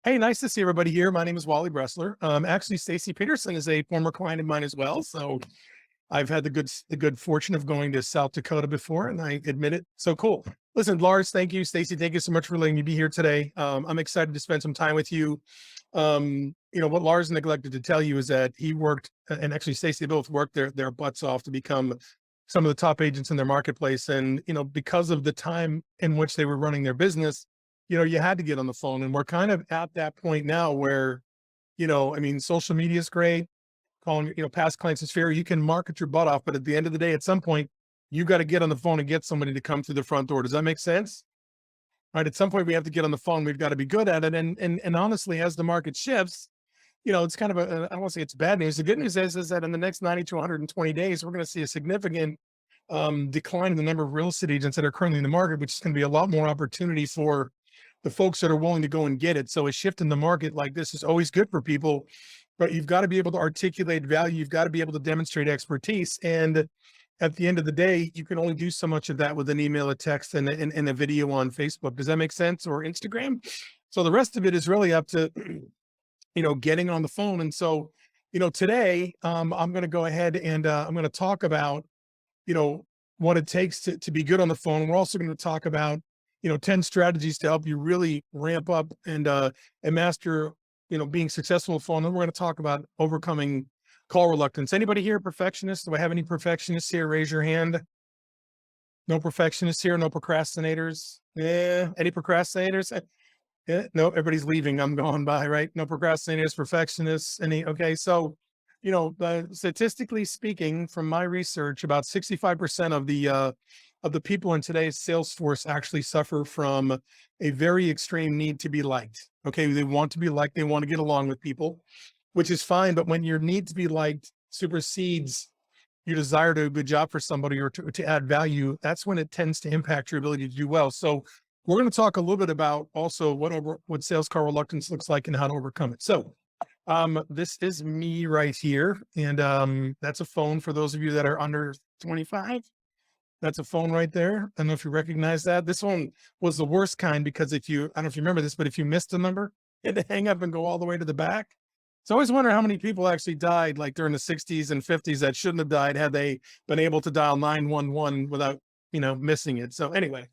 Hey, nice to see everybody here. My name is Wally Bressler. Actually, Stacy Peterson is a former client of mine as well. So I've had the good fortune of going to South Dakota before, and I admit it. So cool. Listen, Lars, thank you. Stacy, thank you so much for letting me be here today. I'm excited to spend some time with you. What Lars neglected to tell you is that he worked, and actually Stacy, they both worked their butts off to become some of the top agents in their marketplace. And, because of the time in which they were running their business, you had to get on the phone. And we're kind of at that point now where, social media is great. Calling, past clients is fair. You can market your butt off, but at the end of the day, at some point, you got to get on the phone and get somebody to come through the front door. Does that make sense? Right. At some point, we have to get on the phone. We've got to be good at it. And honestly, as the market shifts, it's kind of I don't want to say it's bad news. The good news is that in the next 90 to 120 days, we're going to see a significant decline in the number of real estate agents that are currently in the market, which is going to be a lot more opportunity for the folks that are willing to go and get it. So a shift in the market like this is always good for people, but you've got to be able to articulate value. You've got to be able to demonstrate expertise. And at the end of the day, you can only do so much of that with an email, a text, and a video on Facebook. Does that make sense? Or Instagram? So the rest of it is really up to, getting on the phone. And so, today, I'm going to go ahead and I'm going to talk about, you know, what it takes to be good on the phone. We're also going to talk about, 10 strategies to help you really ramp up and master, being successful on the phone. And we're going to talk about overcoming call reluctance. Anybody here a perfectionist? Do I have any perfectionists here? Raise your hand. No perfectionists here. No procrastinators. Yeah. Any procrastinators? Yeah. No, everybody's leaving. I'm going by, right? No procrastinators, perfectionists. Okay. So, statistically speaking, from my research, about 65% of the people in today's sales force actually suffer from a very extreme need to be liked. Okay. They want to be liked. They want to get along with people, which is fine. But when your need to be liked supersedes your desire to do a good job for somebody or to add value, that's when it tends to impact your ability to do well. So we're going to talk a little bit about also what sales call reluctance looks like and how to overcome it. So this is me right here. And that's a phone for those of you that are under 25. That's a phone right there. I don't know if you recognize that. This one was the worst kind because I don't know if you remember this, but if you missed a number, you had to hang up and go all the way to the back. So I always wonder how many people actually died like during the 60s and 50s that shouldn't have died had they been able to dial 911 without, missing it. So anyway,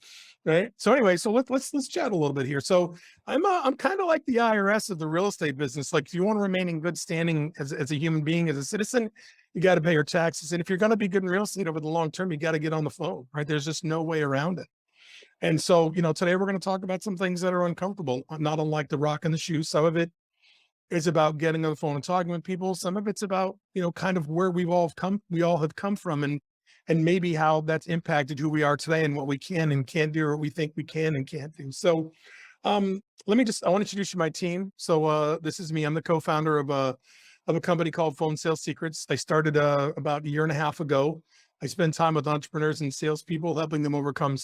right. So let's chat a little bit here. So I'm kind of like the IRS of the real estate business. Like if you want to remain in good standing as a human being, as a citizen, you got to pay your taxes. And if you're going to be good in real estate over the long term, you got to get on the phone, right? There's just no way around it. And so, today we're going to talk about some things that are uncomfortable, not unlike the rock and the shoe. Some of it is about getting on the phone and talking with people. Some of it's about, kind of where we all have come from and maybe how that's impacted who we are today and what we can and can't do, or what we think we can and can't do. So, I want to introduce you to my team. So, this is me. I'm the co-founder of a company called Phone Sales Secrets. I started about a year and a half ago. I spend time with entrepreneurs and salespeople, helping them overcome,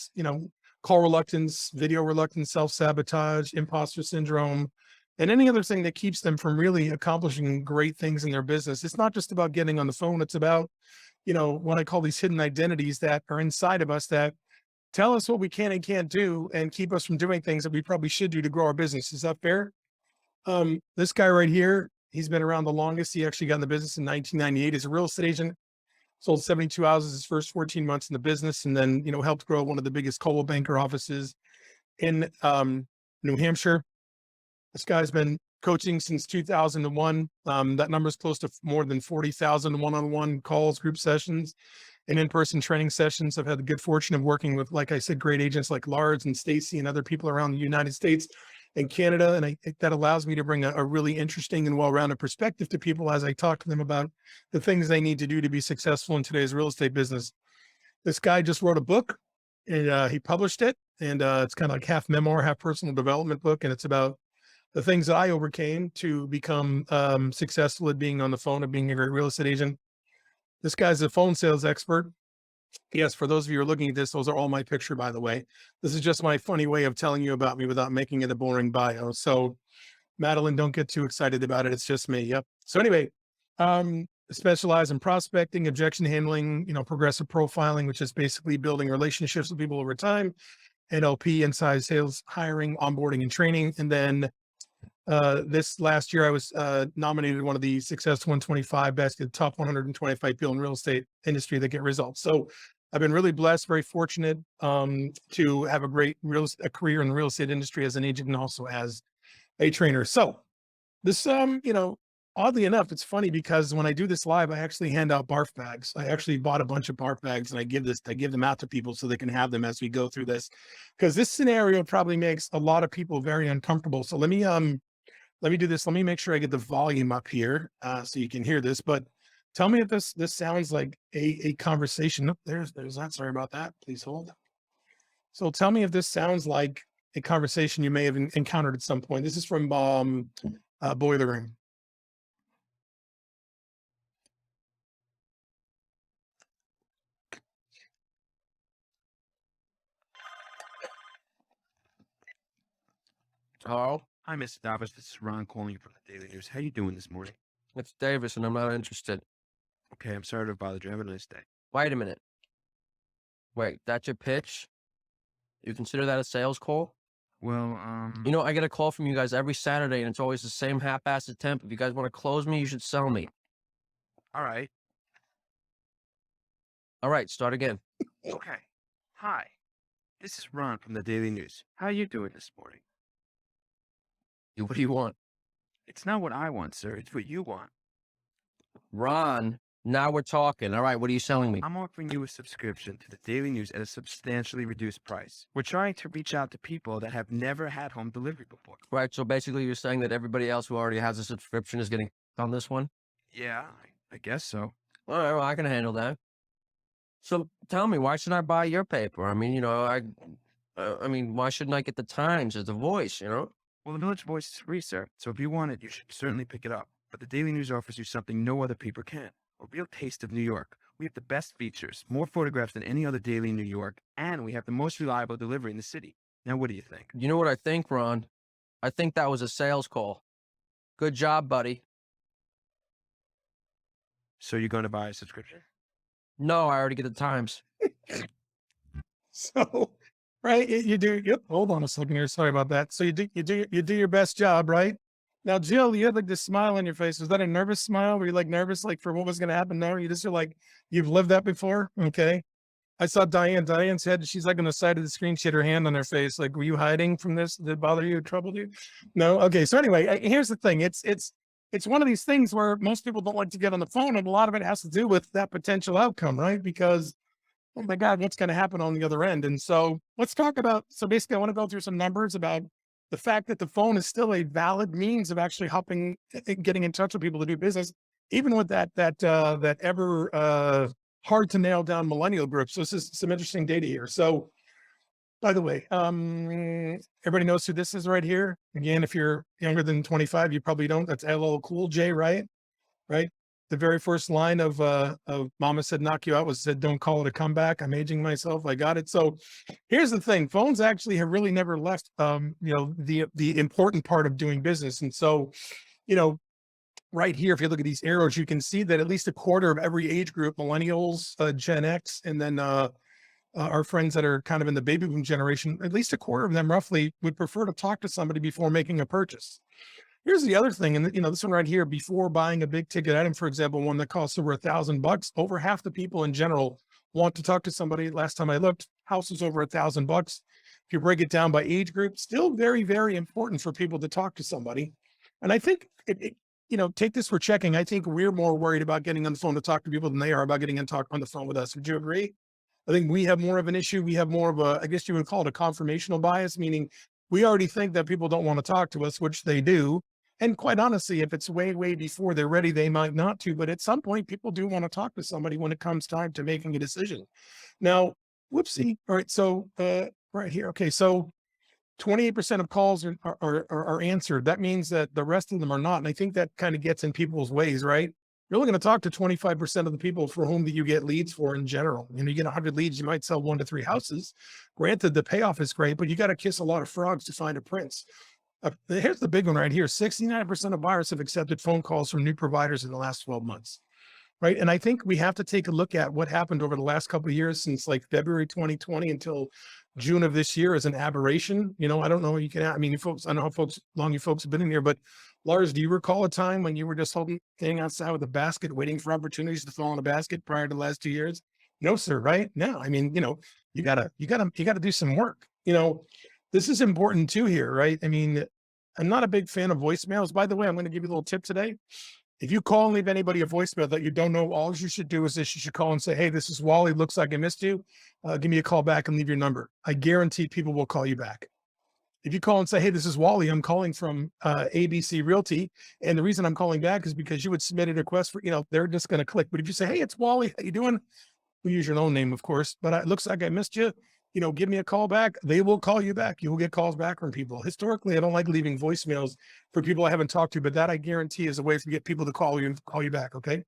call reluctance, video reluctance, self-sabotage, imposter syndrome, and any other thing that keeps them from really accomplishing great things in their business. It's not just about getting on the phone. It's about, what I call these hidden identities that are inside of us that tell us what we can and can't do and keep us from doing things that we probably should do to grow our business. Is that fair? This guy right here, he's been around the longest. He actually got in the business in 1998 as a real estate agent, sold 72 houses his first 14 months in the business, and then, helped grow one of the biggest Coldwell Banker offices in New Hampshire. This guy's been coaching since 2001. That number is close to more than 40,000 one-on-one calls, group sessions, and in-person training sessions. I've had the good fortune of working with, like I said, great agents like Lars and Stacy and other people around the United States and Canada. And I think that allows me to bring a really interesting and well-rounded perspective to people as I talk to them about the things they need to do to be successful in today's real estate business. This guy just wrote a book and he published it. And it's kind of like half memoir, half personal development book. And it's about the things that I overcame to become successful at being on the phone and being a great real estate agent. This guy's a phone sales expert. Yes, for those of you who are looking at this, those are all my picture, by the way. This is just my funny way of telling you about me without making it a boring bio. So Madeline, don't get too excited about it. It's just me. Yep. So anyway, specialize in prospecting, objection handling, progressive profiling, which is basically building relationships with people over time, NLP, inside sales, hiring, onboarding, and training. And then This last year, I was nominated one of the Success 125 best top 125 people in real estate industry that get results. So I've been really blessed, very fortunate to have a great career in the real estate industry as an agent and also as a trainer. So this, oddly enough, it's funny because when I do this live, I actually hand out barf bags. I actually bought a bunch of barf bags and I give them out to people so they can have them as we go through this, because this scenario probably makes a lot of people very uncomfortable. So let me do this. Let me make sure I get the volume up here so you can hear this. But tell me if this sounds like a conversation. Oh, there's that. Sorry about that. Please hold. So tell me if this sounds like a conversation you may have encountered at some point. This is from Boiler Room. Hello, Hi, Mr. Davis. This is Ron calling you from the Daily News. How you doing this morning? it's Davis, and I'm not interested. Okay, I'm sorry to have bothered you. Have a nice day. Wait a minute. Wait, that's your pitch? You consider that a sales call? Well, You know, I get a call from you guys every Saturday, and it's always the same half-assed attempt. If you guys want to close me, you should sell me. all right. All right, start again. Okay. Hi. This is Ron from the Daily News. How you doing this morning? What do you want? It's not what I want, sir. It's what you want. Ron, now we're talking. All right, what are you selling me? I'm offering you a subscription to the Daily News at a substantially reduced price. We're trying to reach out to people that have never had home delivery before. Right, so basically you're saying that everybody else who already has a subscription is getting on this one? Yeah, I guess so. All right, well, I can handle that. So tell me, why should I buy your paper? I mean, why shouldn't I get the Times or the Voice, Well, the Village Voice is free, sir. So if you want it, you should certainly pick it up. But the Daily News offers you something no other paper can. A real taste of New York. We have the best features, more photographs than any other daily in New York, and we have the most reliable delivery in the city. Now, what do you think? You know what I think, Ron? I think that was a sales call. Good job, buddy. So you're going to buy a subscription? No, I already get the Times. So, right, you do. Yep. Hold on a second here. Sorry about that. So you do your best job, right? Now, Jill, you had like this smile on your face. Was that a nervous smile? Were you like nervous, like for what was going to happen? No, you just are like, you've lived that before. Okay. I saw Diane. Diane said she's like on the side of the screen. She had her hand on her face. Like, were you hiding from this? Did it bother you? Troubled you? No. Okay. So anyway, here's the thing. It's one of these things where most people don't like to get on the phone, and a lot of it has to do with that potential outcome, right? Because oh my God, what's going to happen on the other end? And so let's talk about. So basically, I want to go through some numbers about the fact that the phone is still a valid means of actually helping getting in touch with people to do business, even with that ever hard to nail down millennial group. So this is some interesting data here. So by the way, everybody knows who this is right here. Again, if you're younger than 25, you probably don't. That's LL Cool J, right? Right. The very first line of Mama Said Knock You Out was said, "Don't call it a comeback. I'm aging myself. I got it." So here's the thing. Phones actually have really never left, the important part of doing business. And so, right here, if you look at these arrows, you can see that at least a quarter of every age group, millennials, Gen X, and then our friends that are kind of in the baby boom generation, at least a quarter of them roughly would prefer to talk to somebody before making a purchase. Here's the other thing. And this one right here, before buying a big ticket item, for example, one that costs over $1,000, over half the people in general want to talk to somebody. Last time I looked, house is over $1,000. If you break it down by age group, still very, very important for people to talk to somebody. And I think, take this for checking. I think we're more worried about getting on the phone to talk to people than they are about getting on the phone with us. Would you agree? I think we have more of an issue. We have more of a, I guess you would call it a confirmational bias, meaning we already think that people don't want to talk to us, which they do. And quite honestly, if it's way, way before they're ready, they might not to. But at some point, people do want to talk to somebody when it comes time to making a decision. Now, whoopsie. All right. So right here. Okay. So 28% of calls are answered. That means that the rest of them are not. And I think that kind of gets in people's ways, right? You're only going to talk to 25% of the people for whom that you get leads for in general. You get 100 leads, you might sell 1 to 3 houses. Granted, the payoff is great, but you got to kiss a lot of frogs to find a prince. Here's the big one right here. 69% of buyers have accepted phone calls from new providers in the last 12 months, right? And I think we have to take a look at what happened over the last couple of years since like February 2020 until June of this year is an aberration. You know, I don't know. You can, I mean, you folks, I don't know how long you folks have been in here, but Lars, do you recall a time when you were just standing outside with a basket, waiting for opportunities to fall in a basket prior to the last 2 years? No, sir. Right? No. I mean, you know, you gotta do some work. You know, this is important too here, right? I mean, I'm not a big fan of voicemails. By the way, I'm going to give you a little tip today. If you call and leave anybody a voicemail that you don't know, all you should do is this: you should call and say, "Hey, this is Wally. Looks like I missed you. Give me a call back and leave your number." I guarantee people will call you back. If you call and say, "Hey, this is Wally. I'm calling from ABC Realty, and the reason I'm calling back is because you would submit a request for," you know, they're just going to click. But if you say, "Hey, it's Wally. How you doing?" We use your own name, of course, but it looks like I missed you. You know, give me a call back. They will call you back. You will get calls back from people. Historically, I don't like leaving voicemails for people I haven't talked to, but that I guarantee is a way to get people to call you and call you back. Okay.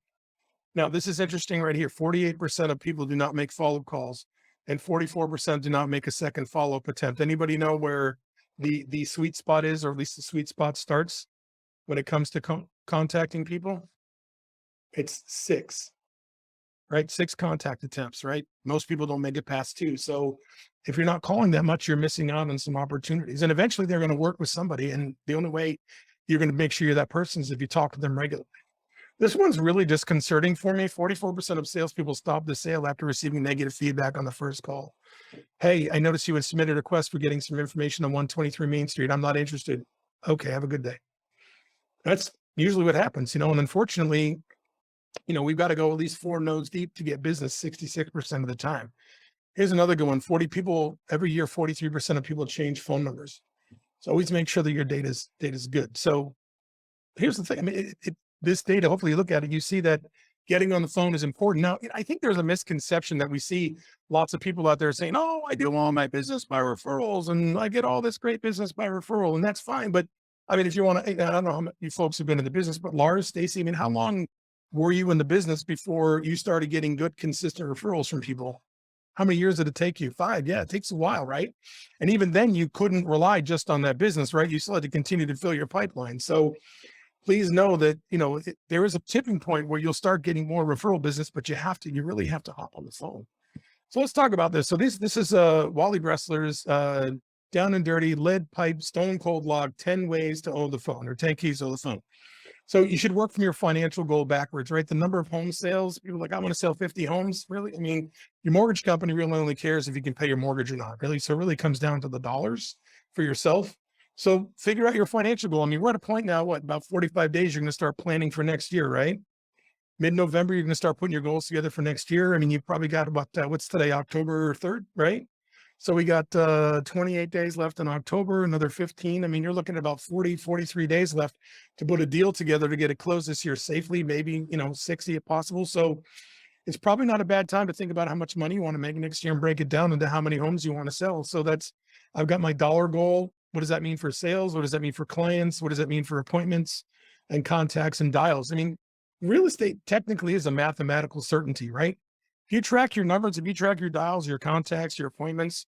Now, this is interesting right here. 48% of people do not make follow-up calls, and 44% do not make a second follow-up attempt. Anybody know where the sweet spot is, or at least the sweet spot starts when it comes to contacting people? It's 6. Right? 6 contact attempts, right? Most people don't make it past 2. So if you're not calling that much, you're missing out on some opportunities. And eventually they're going to work with somebody. And the only way you're going to make sure you're that person is if you talk to them regularly. This one's really disconcerting for me. 44% of salespeople stop the sale after receiving negative feedback on the first call. "Hey, I noticed you had submitted a request for getting some information on 123 Main Street. I'm not interested." "Okay, have a good day." That's usually what happens, you know, and unfortunately, you know, we've got to go at least 4 nodes deep to get business 66% of the time. Here's another good one. 40 people every year, 43% of people change phone numbers. So always make sure that your data is good. So here's the thing. I mean, this data, hopefully you look at it, you see that getting on the phone is important. Now, I think there's a misconception that we see lots of people out there saying, "Oh, I do all my business by referrals and I get all this great business by referral," and that's fine. But I mean, if you want to, I don't know how many you folks have been in the business, but Lars, Stacy, I mean, how long were you in the business before you started getting good, consistent referrals from people? How many years did it take you? 5. Yeah, it takes a while, right? And even then you couldn't rely just on that business, right? You still had to continue to fill your pipeline. So please know that, you know, there is a tipping point where you'll start getting more referral business, but you really have to hop on the phone. So let's talk about this. So this is Wally Bressler's down and dirty lead pipe stone cold log 10 ways to own the phone, or 10 keys to own the phone. So you should work from your financial goal backwards, right? The number of home sales, people are like, "I want to sell 50 homes." Really? I mean, your mortgage company really only cares if you can pay your mortgage or not, really. So it really comes down to the dollars for yourself. So figure out your financial goal. I mean, we're at a point now, what, about 45 days, you're going to start planning for next year, right? Mid-November, you're going to start putting your goals together for next year. I mean, you've probably got about, what's today, October 3rd, right? So we got 28 days left in October, another 15. I mean, you're looking at about 40, 43 days left to put a deal together to get it closed this year safely, maybe, you know, 60 if possible. So it's probably not a bad time to think about how much money you want to make next year and break it down into how many homes you want to sell. So I've got my dollar goal. What does that mean for sales? What does that mean for clients? What does that mean for appointments and contacts and dials? I mean, real estate technically is a mathematical certainty, right? If you track your numbers, if you track your dials, your contacts, your appointments,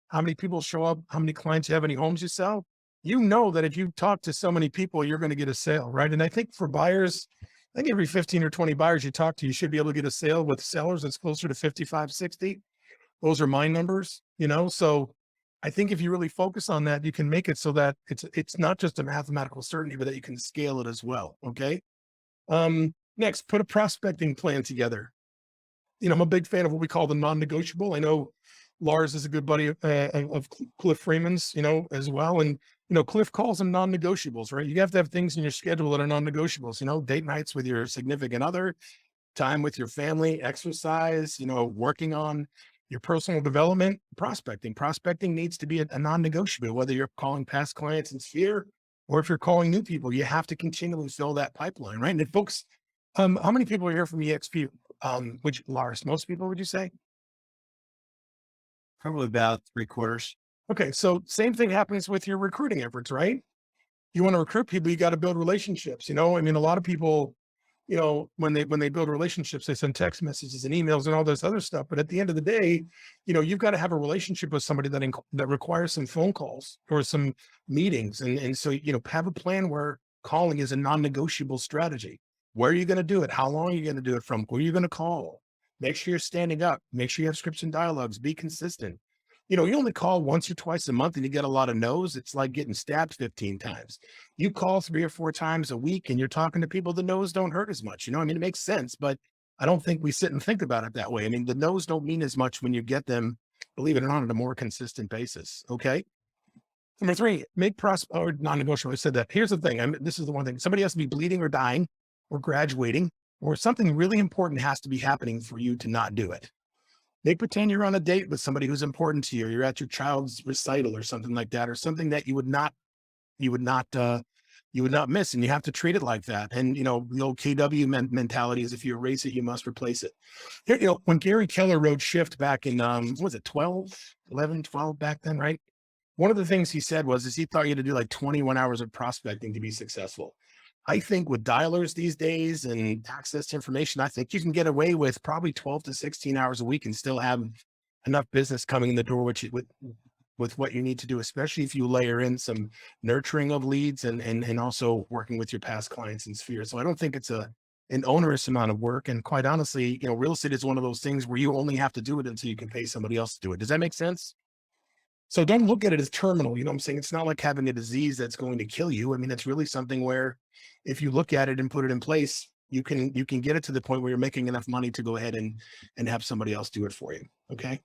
how many people show up, how many clients you have, any homes you sell, you know that if you talk to so many people, you're going to get a sale, right? And I think for buyers, I think every 15 or 20 buyers you talk to, you should be able to get a sale. With sellers, that's closer to 55, 60. Those are my numbers, you know? So I think if you really focus on that, you can make it so that it's not just a mathematical certainty, but that you can scale it as well. Okay. Next, put a prospecting plan together. You know, I'm a big fan of what we call the non-negotiable. I know Lars is a good buddy of Cliff Freeman's, you know, as well. And, you know, Cliff calls them non-negotiables, right? You have to have things in your schedule that are non-negotiables, you know, date nights with your significant other, time with your family, exercise, you know, working on your personal development, prospecting. Prospecting needs to be a non-negotiable, whether you're calling past clients in Sphere or if you're calling new people. You have to continually fill that pipeline, right? And folks, how many people are here from EXP? Which Lars, most people, would you say? Probably about 3/4. Okay, so same thing happens with your recruiting efforts, right? You want to recruit people, you got to build relationships. You know, I mean, a lot of people, you know, when they build relationships, they send text messages and emails and all this other stuff. But at the end of the day, you know, you've got to have a relationship with somebody that requires some phone calls or some meetings. And so, you know, have a plan where calling is a non-negotiable strategy. Where are you going to do it? How long are you going to do it from? Who are you going to call? Make sure you're standing up. Make sure you have scripts and dialogues. Be consistent. You know, you only call once or twice a month and you get a lot of no's. It's like getting stabbed 15 times. You call 3 or 4 times a week and you're talking to people, the no's don't hurt as much. You know, I mean, it makes sense, but I don't think we sit and think about it that way. I mean, the no's don't mean as much when you get them, believe it or not, on a more consistent basis. Okay. Number 3, make or non-negotiable. I said that. Here's the thing. This is the one thing. Somebody has to be bleeding or dying or graduating, or something really important has to be happening for you to not do it. Make pretend you're on a date with somebody who's important to you. Or you're at your child's recital or something like that, or something that you would not miss, and you have to treat it like that. And you know, the old KW mentality is if you erase it, you must replace it. Here, you know, when Gary Keller wrote Shift back in what was it 12 back then, right? One of the things he said is he thought you had to do like 21 hours of prospecting to be successful. I think with dialers these days and access to information, I think you can get away with probably 12 to 16 hours a week and still have enough business coming in the door, with what you need to do, especially if you layer in some nurturing of leads and also working with your past clients and spheres. So I don't think it's an onerous amount of work. And quite honestly, you know, real estate is one of those things where you only have to do it until you can pay somebody else to do it. Does that make sense? So don't look at it as terminal. You know what I'm saying? It's not like having a disease that's going to kill you. I mean, it's really something where if you look at it and put it in place, you can get it to the point where you're making enough money to go ahead and have somebody else do it for you. Okay.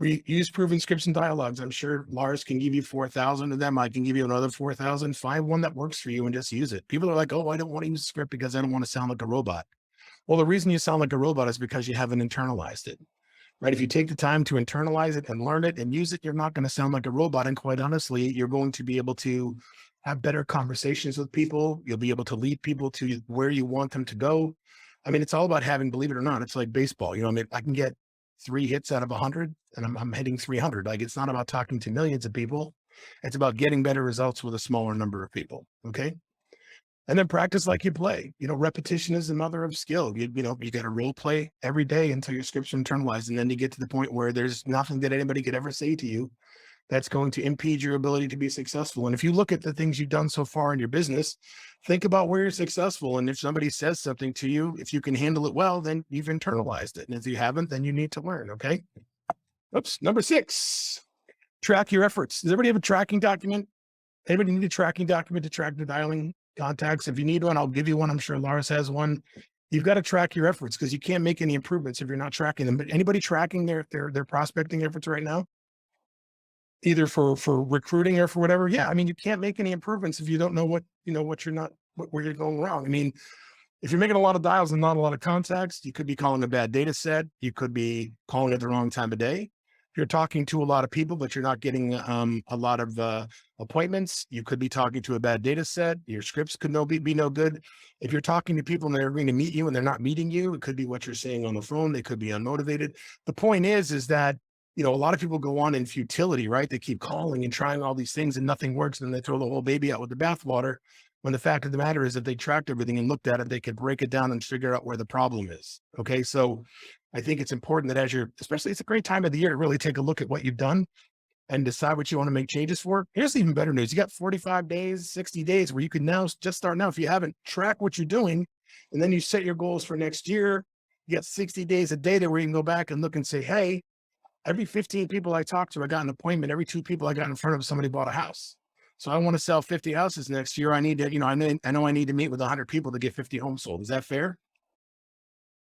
Use proven scripts and dialogues. I'm sure Lars can give you 4,000 of them. I can give you another 4,000. Find one that works for you and just use it. People are like, oh, I don't want to use a script because I don't want to sound like a robot. Well, the reason you sound like a robot is because you haven't internalized it. Right? If you take the time to internalize it and learn it and use it, you're not going to sound like a robot. And quite honestly, you're going to be able to have better conversations with people. You'll be able to lead people to where you want them to go. I mean, it's all about having, believe it or not, it's like baseball. You know, I mean, I can get 3 hits out of 100 and I'm hitting 300. Like, it's not about talking to millions of people. It's about getting better results with a smaller number of people. Okay. And then practice like you play. You know, repetition is the mother of skill. You got to role play every day until your scripts are internalized. And then you get to the point where there's nothing that anybody could ever say to you that's going to impede your ability to be successful. And if you look at the things you've done so far in your business, think about where you're successful. And if somebody says something to you, if you can handle it well, then you've internalized it. And if you haven't, then you need to learn. Okay. Oops. Number 6, track your efforts. Does everybody have a tracking document? Anybody need a tracking document to track the dialing contacts? If you need one, I'll give you one. I'm sure Lars has one. You've got to track your efforts because you can't make any improvements if you're not tracking them. But anybody tracking their prospecting efforts right now, either for recruiting or for whatever? Yeah, I mean, you can't make any improvements if you don't know where you're going wrong. I mean, if you're making a lot of dials and not a lot of contacts, you could be calling a bad data set. You could be calling at the wrong time of day. If you're talking to a lot of people, but you're not getting a lot of appointments, you could be talking to a bad data set. Your scripts could be no good. If you're talking to people and they're going to meet you and they're not meeting you, it could be what you're saying on the phone. They could be unmotivated. The point is that, you know, a lot of people go on in futility, right? They keep calling and trying all these things and nothing works. And they throw the whole baby out with the bathwater. When the fact of the matter is, if they tracked everything and looked at it, they could break it down and figure out where the problem is. Okay. So I think it's important that especially it's a great time of the year to really take a look at what you've done and decide what you want to make changes for. Here's even better news. You got 45 days, 60 days where you can now just start now. If you haven't, track what you're doing, and then you set your goals for next year. You got 60 days of data where you can go back and look and say, hey, every 15 people I talked to, I got an appointment. Every 2 people I got in front of, somebody bought a house. So I want to sell 50 houses next year. I need to, I know I need to meet with 100 people to get 50 homes sold. Is that fair?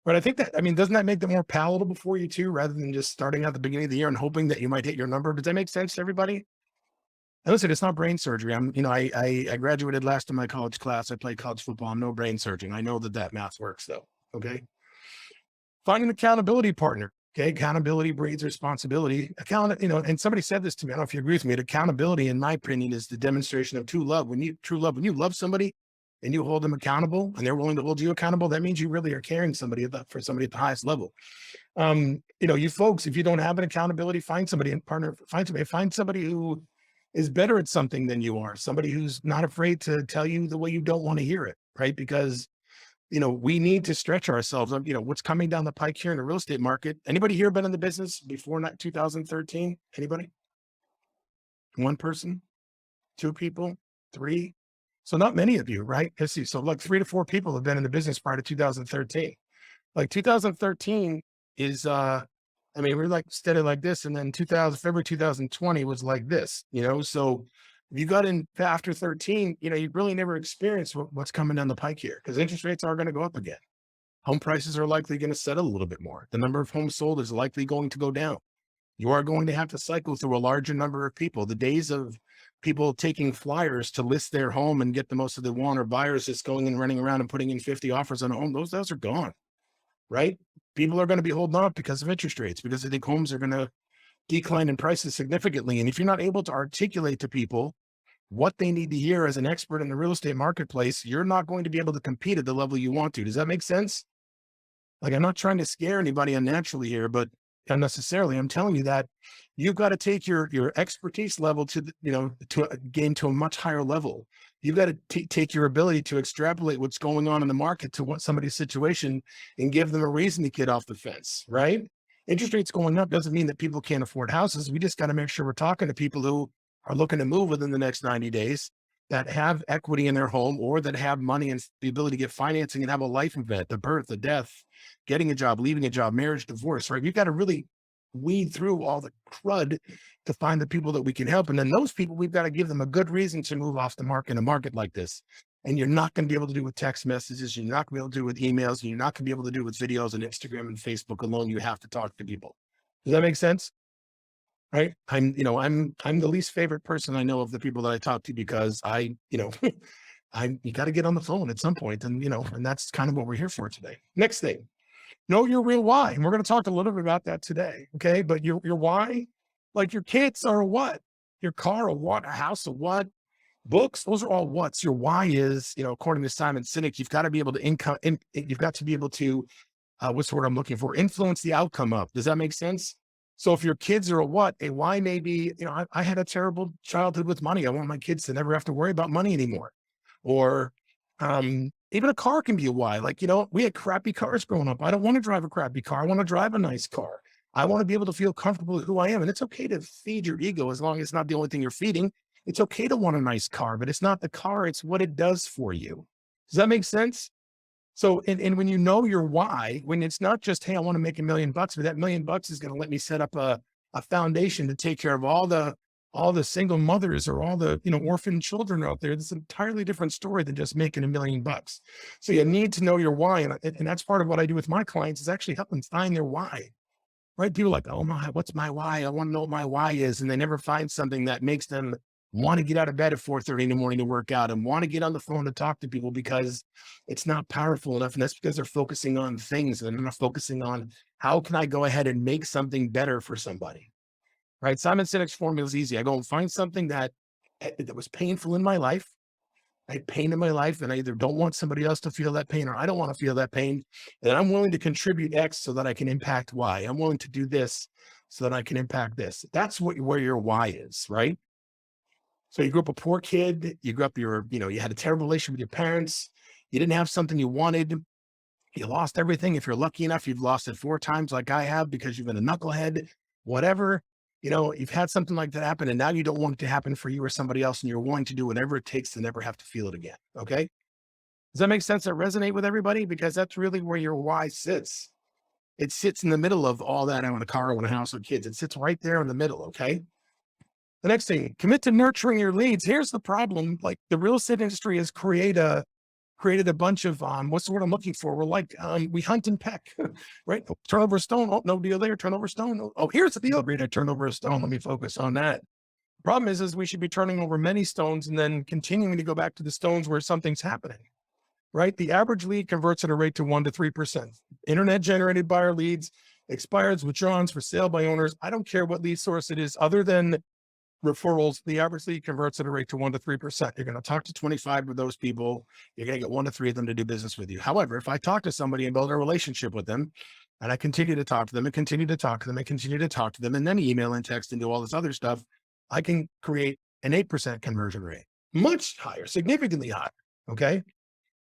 But I think doesn't that make them more palatable for you too, rather than just starting at the beginning of the year and hoping that you might hit your number? Does that make sense to everybody? And listen, it's not brain surgery. I graduated last in my college class. I played college football. I'm no brain surgeon. I know that math works though. Okay. Find an accountability partner. Okay. Accountability breeds responsibility. And somebody said this to me. I don't know if you agree with me. Accountability, in my opinion, is the demonstration of true love. When you love somebody and you hold them accountable and they're willing to hold you accountable, that means you really are caring for somebody at the highest level. You folks, if you don't have an accountability, find somebody and partner, find somebody who is better at something than you are, somebody who's not afraid to tell you the way you don't want to hear it, right? Because, we need to stretch ourselves. What's coming down the pike here in the real estate market. Anybody here been in the business before 2013? Anybody? 1 person, 2 people, 3? So not many of you, right? Let's see. So like 3 to 4 people have been in the business prior to 2013. Like 2013 is I mean, we're like steady like this. And then February 2020 was like this, so if you got in after 13, you really never experienced what's coming down the pike here, because interest rates are going to go up again. Home prices are likely going to settle a little bit more. The number of homes sold is likely going to go down. You are going to have to cycle through a larger number of people. The days of people taking flyers to list their home and get the most that they want, or buyers just going and running around and putting in 50 offers on a home, those are gone, right? People are going to be holding off because of interest rates, because they think homes are going to decline in prices significantly. And if you're not able to articulate to people what they need to hear as an expert in the real estate marketplace, you're not going to be able to compete at the level you want to. Does that make sense? Like, I'm not trying to scare anybody unnaturally here, but unnecessarily, I'm telling you that you've got to take your expertise level to, to gain to a much higher level. You've got to take your ability to extrapolate what's going on in the market to what somebody's situation and give them a reason to get off the fence, right? Interest rates going up doesn't mean that people can't afford houses. We just got to make sure we're talking to people who are looking to move within the next 90 days, that have equity in their home, or that have money and the ability to get financing and have a life event, the birth, the death, getting a job, leaving a job, marriage, divorce, right? You've got to really weed through all the crud to find the people that we can help. And then those people, we've got to give them a good reason to move off the market in a market like this. And you're not going to be able to do it with text messages. You're not going to be able to do it with emails. And you're not going to be able to do it with videos and Instagram and Facebook alone. You have to talk to people. Does that make sense? Right. I'm the least favorite person I know of the people that I talk to, because you got to get on the phone at some point, and that's kind of what we're here for today. Next thing, know your real why. And we're going to talk a little bit about that today. Okay. But your why, like your kids are a what, your car a what, a house a what, books, those are all what's. Your why is, according to Simon Sinek, you've got to be able to you've got to be able to, what's the word I'm looking for? Influence the outcome of. Does that make sense? So if your kids are a what, a why may be, I had a terrible childhood with money. I want my kids to never have to worry about money anymore. Or even a car can be a why. Like, we had crappy cars growing up. I don't want to drive a crappy car. I want to drive a nice car. I want to be able to feel comfortable with who I am. And it's okay to feed your ego, as long as it's not the only thing you're feeding. It's okay to want a nice car, but it's not the car, it's what it does for you. Does that make sense? So, and when you know your why, when it's not just, hey, I want to make $1 million, but that $1 million is going to let me set up a foundation to take care of all the single mothers, or all the, orphan children out there. It's an entirely different story than just making $1 million. So you need to know your why. And that's part of what I do with my clients, is actually help them find their why, right? People are like, oh my, what's my why? I want to know what my why is. And they never find something that makes them want to get out of bed at 4:30 in the morning to work out, and want to get on the phone to talk to people, because it's not powerful enough. And that's because they're focusing on things, and they're not focusing on, how can I go ahead and make something better for somebody, right? Simon Sinek's formula is easy. I go and find something that was painful in my life. I had pain in my life, and I either don't want somebody else to feel that pain, or I don't want to feel that pain. And I'm willing to contribute X so that I can impact Y. I'm willing to do this so that I can impact this. That's where your why is, right? So you grew up a poor kid, you grew up, you had a terrible relationship with your parents, you didn't have something you wanted, you lost everything. If you're lucky enough, you've lost it 4 times like I have, because you've been a knucklehead, whatever, you've had something like that happen, and now you don't want it to happen for you or somebody else, and you're willing to do whatever it takes to never have to feel it again. Okay. Does that make sense? That resonate with everybody? Because that's really where your why sits. It sits in the middle of all that. I want a car, I want a house, with kids. It sits right there in the middle. Okay. The next thing, commit to nurturing your leads. Here's the problem. Like, the real estate industry has created a bunch of, what's the word I'm looking for? We're like, we hunt and peck, right? Oh, turn over a stone. Oh, no deal there. Turn over a stone. Oh, here's the deal. Great. I turned over a stone. Let me focus on that. Problem is we should be turning over many stones and then continuing to go back to the stones where something's happening, right? The average lead converts at a rate to 1 to 3%. Internet generated buyer leads, expireds, withdrawals, for sale by owners. I don't care what lead source it is, other than referrals. The average lead converts at a rate to 1 to 3%. You're going to talk to 25 of those people. You're going to get 1 to 3 of them to do business with you. However, if I talk to somebody and build a relationship with them, and I continue to talk to them and continue to talk to them and continue to talk to them, and then email and text and do all this other stuff, I can create an 8% conversion rate, much higher, significantly higher. Okay.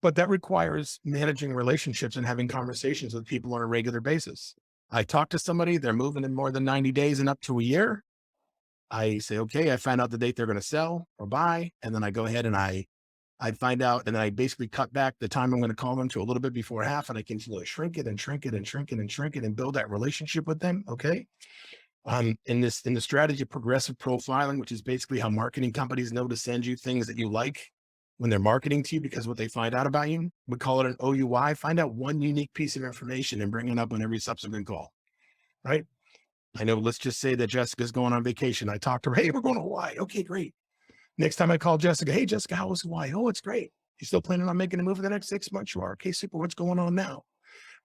But that requires managing relationships and having conversations with people on a regular basis. I talk to somebody, they're moving in more than 90 days and up to a year. I say, okay, I find out the date they're going to sell or buy. And then I go ahead and I I find out, and I basically cut back the time I'm going to call them to a little bit before half, and I continue to shrink it and shrink it and shrink it and shrink it and build that relationship with them. Okay. In the strategy of progressive profiling, which is basically how marketing companies know to send you things that you like when they're marketing to you, because what they find out about you, we call it an OUI. Find out one unique piece of information and bring it up on every subsequent call. Right. I know, let's just say that Jessica's going on vacation. I talked to her. Hey, we're going to Hawaii. Okay, great. Next time I call Jessica, hey, Jessica, how was Hawaii? Oh, it's great. You still planning on making a move for the next 6 months? You are. Okay, super. What's going on now?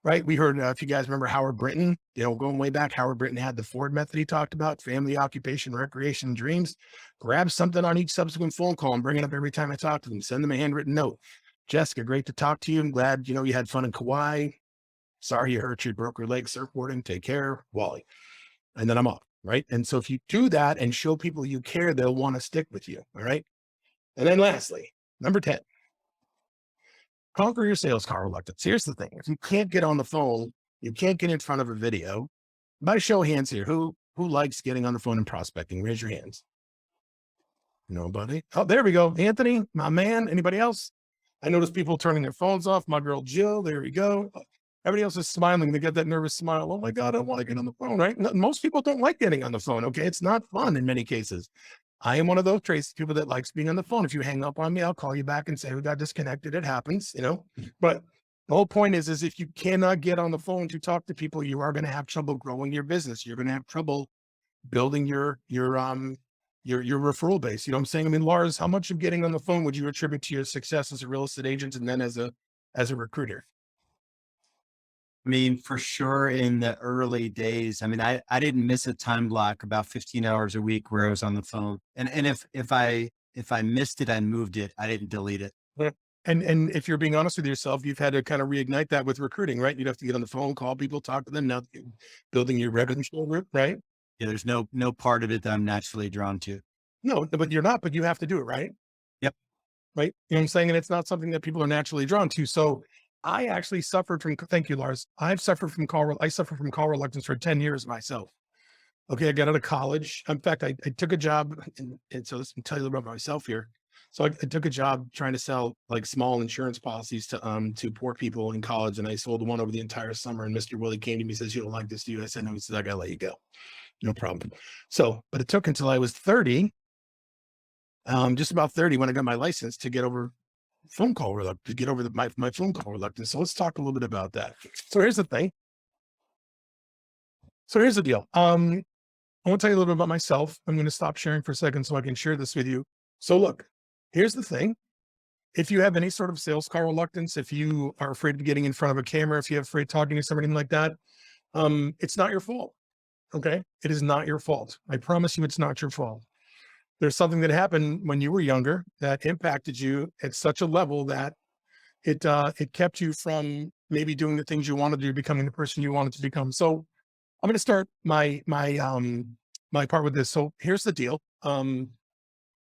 Right. We heard, if you guys remember Howard Brinton, going way back, Howard Brinton had the Ford method he talked about: family, occupation, recreation, dreams. Grab something on each subsequent phone call and bring it up every time I talk to them. Send them a handwritten note. Jessica, great to talk to you. I'm glad, you had fun in Kauai. Sorry you hurt your broke your leg surfboarding. Take care, Wally. And then I'm off. Right. And so if you do that and show people you care, they'll want to stick with you. All right. And then lastly, number 10, conquer your sales call reluctance. Here's the thing. If you can't get on the phone, you can't get in front of a video. By show of hands here, who likes getting on the phone and prospecting? Raise your hands. Nobody. Oh, there we go. Anthony, my man. Anybody else? I notice people turning their phones off. My girl Jill, there we go. Everybody else is smiling. They get that nervous smile. Oh my God, I don't want to get on the phone, right? Most people don't like getting on the phone. Okay. It's not fun in many cases. I am one of those Tracy people that likes being on the phone. If you hang up on me, I'll call you back and say, we got disconnected. It happens, but the whole point is if you cannot get on the phone to talk to people, you are going to have trouble growing your business. You're going to have trouble building your referral base. You know what I'm saying? I mean, Lars, how much of getting on the phone would you attribute to your success as a real estate agent and then as a recruiter? I mean, for sure in the early days, I mean, I didn't miss a time block about 15 hours a week where I was on the phone. And if I missed it, I moved it. I didn't delete it. Yeah. And if you're being honest with yourself, you've had to kind of reignite that with recruiting, right? You'd have to get on the phone, call people, talk to them. Now building your revenue group, right? Yeah, there's no part of it that I'm naturally drawn to. No, but you're not, but you have to do it, right? Yep. Right. You know what I'm saying? And it's not something that people are naturally drawn to. So I actually suffered from, thank you, Lars. I suffered from call reluctance for 10 years myself. Okay. I got out of college. In fact, I took a job, and so let me tell you a little about myself here. So I took a job trying to sell like small insurance policies to poor people in college. And I sold one over the entire summer. And Mr. Willie came to me and says, you don't like this, do you? I said, no. He says, I gotta let you go. No problem. So, but it took until I was 30, just about 30 when I got my license to get over phone call reluctance, to get over my phone call reluctance. So let's talk a little bit about that. So here's the thing. So here's the deal. I want to tell you a little bit about myself. I'm going to stop sharing for a second so I can share this with you. So look, here's the thing. If you have any sort of sales call reluctance, if you are afraid of getting in front of a camera, if you're afraid of talking to somebody like that, it's not your fault. Okay. It is not your fault. I promise you it's not your fault. There's something that happened when you were younger that impacted you at such a level that it kept you from maybe doing the things you wanted to do, becoming the person you wanted to become. So I'm going to start my part with this. So here's the deal. I'm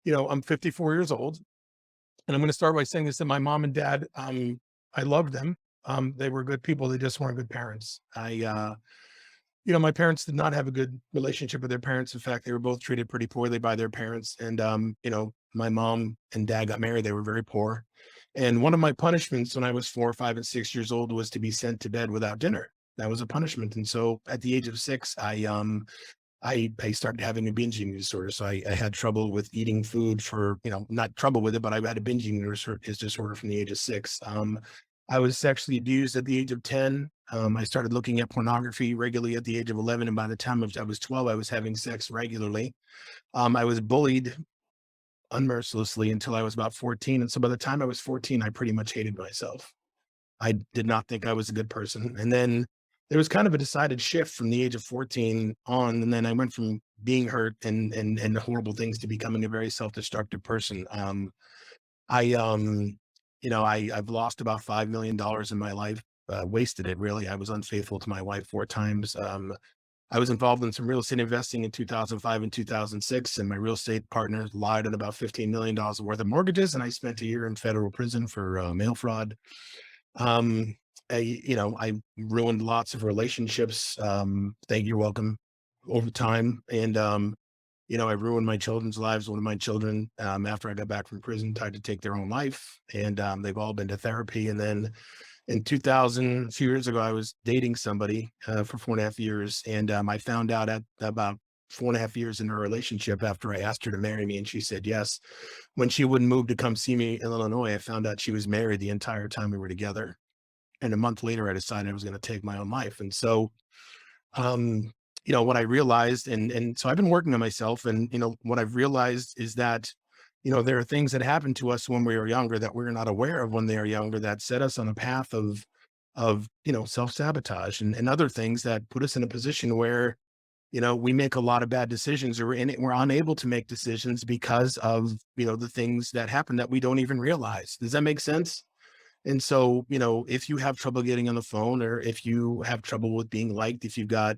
54 years old, and I'm going to start by saying this, that my mom and dad, I loved them. They were good people. They just weren't good parents. My parents did not have a good relationship with their parents. In fact, they were both treated pretty poorly by their parents. And, my mom and dad got married. They were very poor. And one of my punishments when I was 4, 5, and 6 years old was to be sent to bed without dinner. That was a punishment. And so at the age of 6, I started having a binge eating disorder. So I had trouble with eating food for, not trouble with it, but I had a binge eating disorder from the age of 6. I was sexually abused at the age of 10. I started looking at pornography regularly at the age of 11. And by the time I was 12, I was having sex regularly. I was bullied unmercilessly until I was about 14. And so by the time I was 14, I pretty much hated myself. I did not think I was a good person. And then there was kind of a decided shift from the age of 14 on. And then I went from being hurt and horrible things to becoming a very self-destructive person. I've lost about $5 million in my life, wasted it really. I was unfaithful to my wife 4 times. I was involved in some real estate investing in 2005 and 2006, and my real estate partners lied on about $15 million worth of mortgages. And I spent a year in federal prison for mail fraud. I ruined lots of relationships. You're welcome, over time. And, I ruined my children's lives. One of my children, after I got back from prison, tried to take their own life, and they've all been to therapy. And then in 2000, a few years ago, I was dating somebody for 4.5 years, and I found out at about 4.5 years in a relationship after I asked her to marry me, and she said yes. When she wouldn't move to come see me in Illinois, I found out she was married the entire time we were together. And a month later, I decided I was going to take my own life. And so, um, what I realized, and so I've been working on myself, and what I've realized is that, there are things that happen to us when we are younger that we're not aware of when they are younger that set us on a path of self-sabotage and other things that put us in a position where we make a lot of bad decisions, or we're unable to make decisions because of the things that happen that we don't even realize. Does that make sense? And so, if you have trouble getting on the phone, or if you have trouble with being liked, if you've got,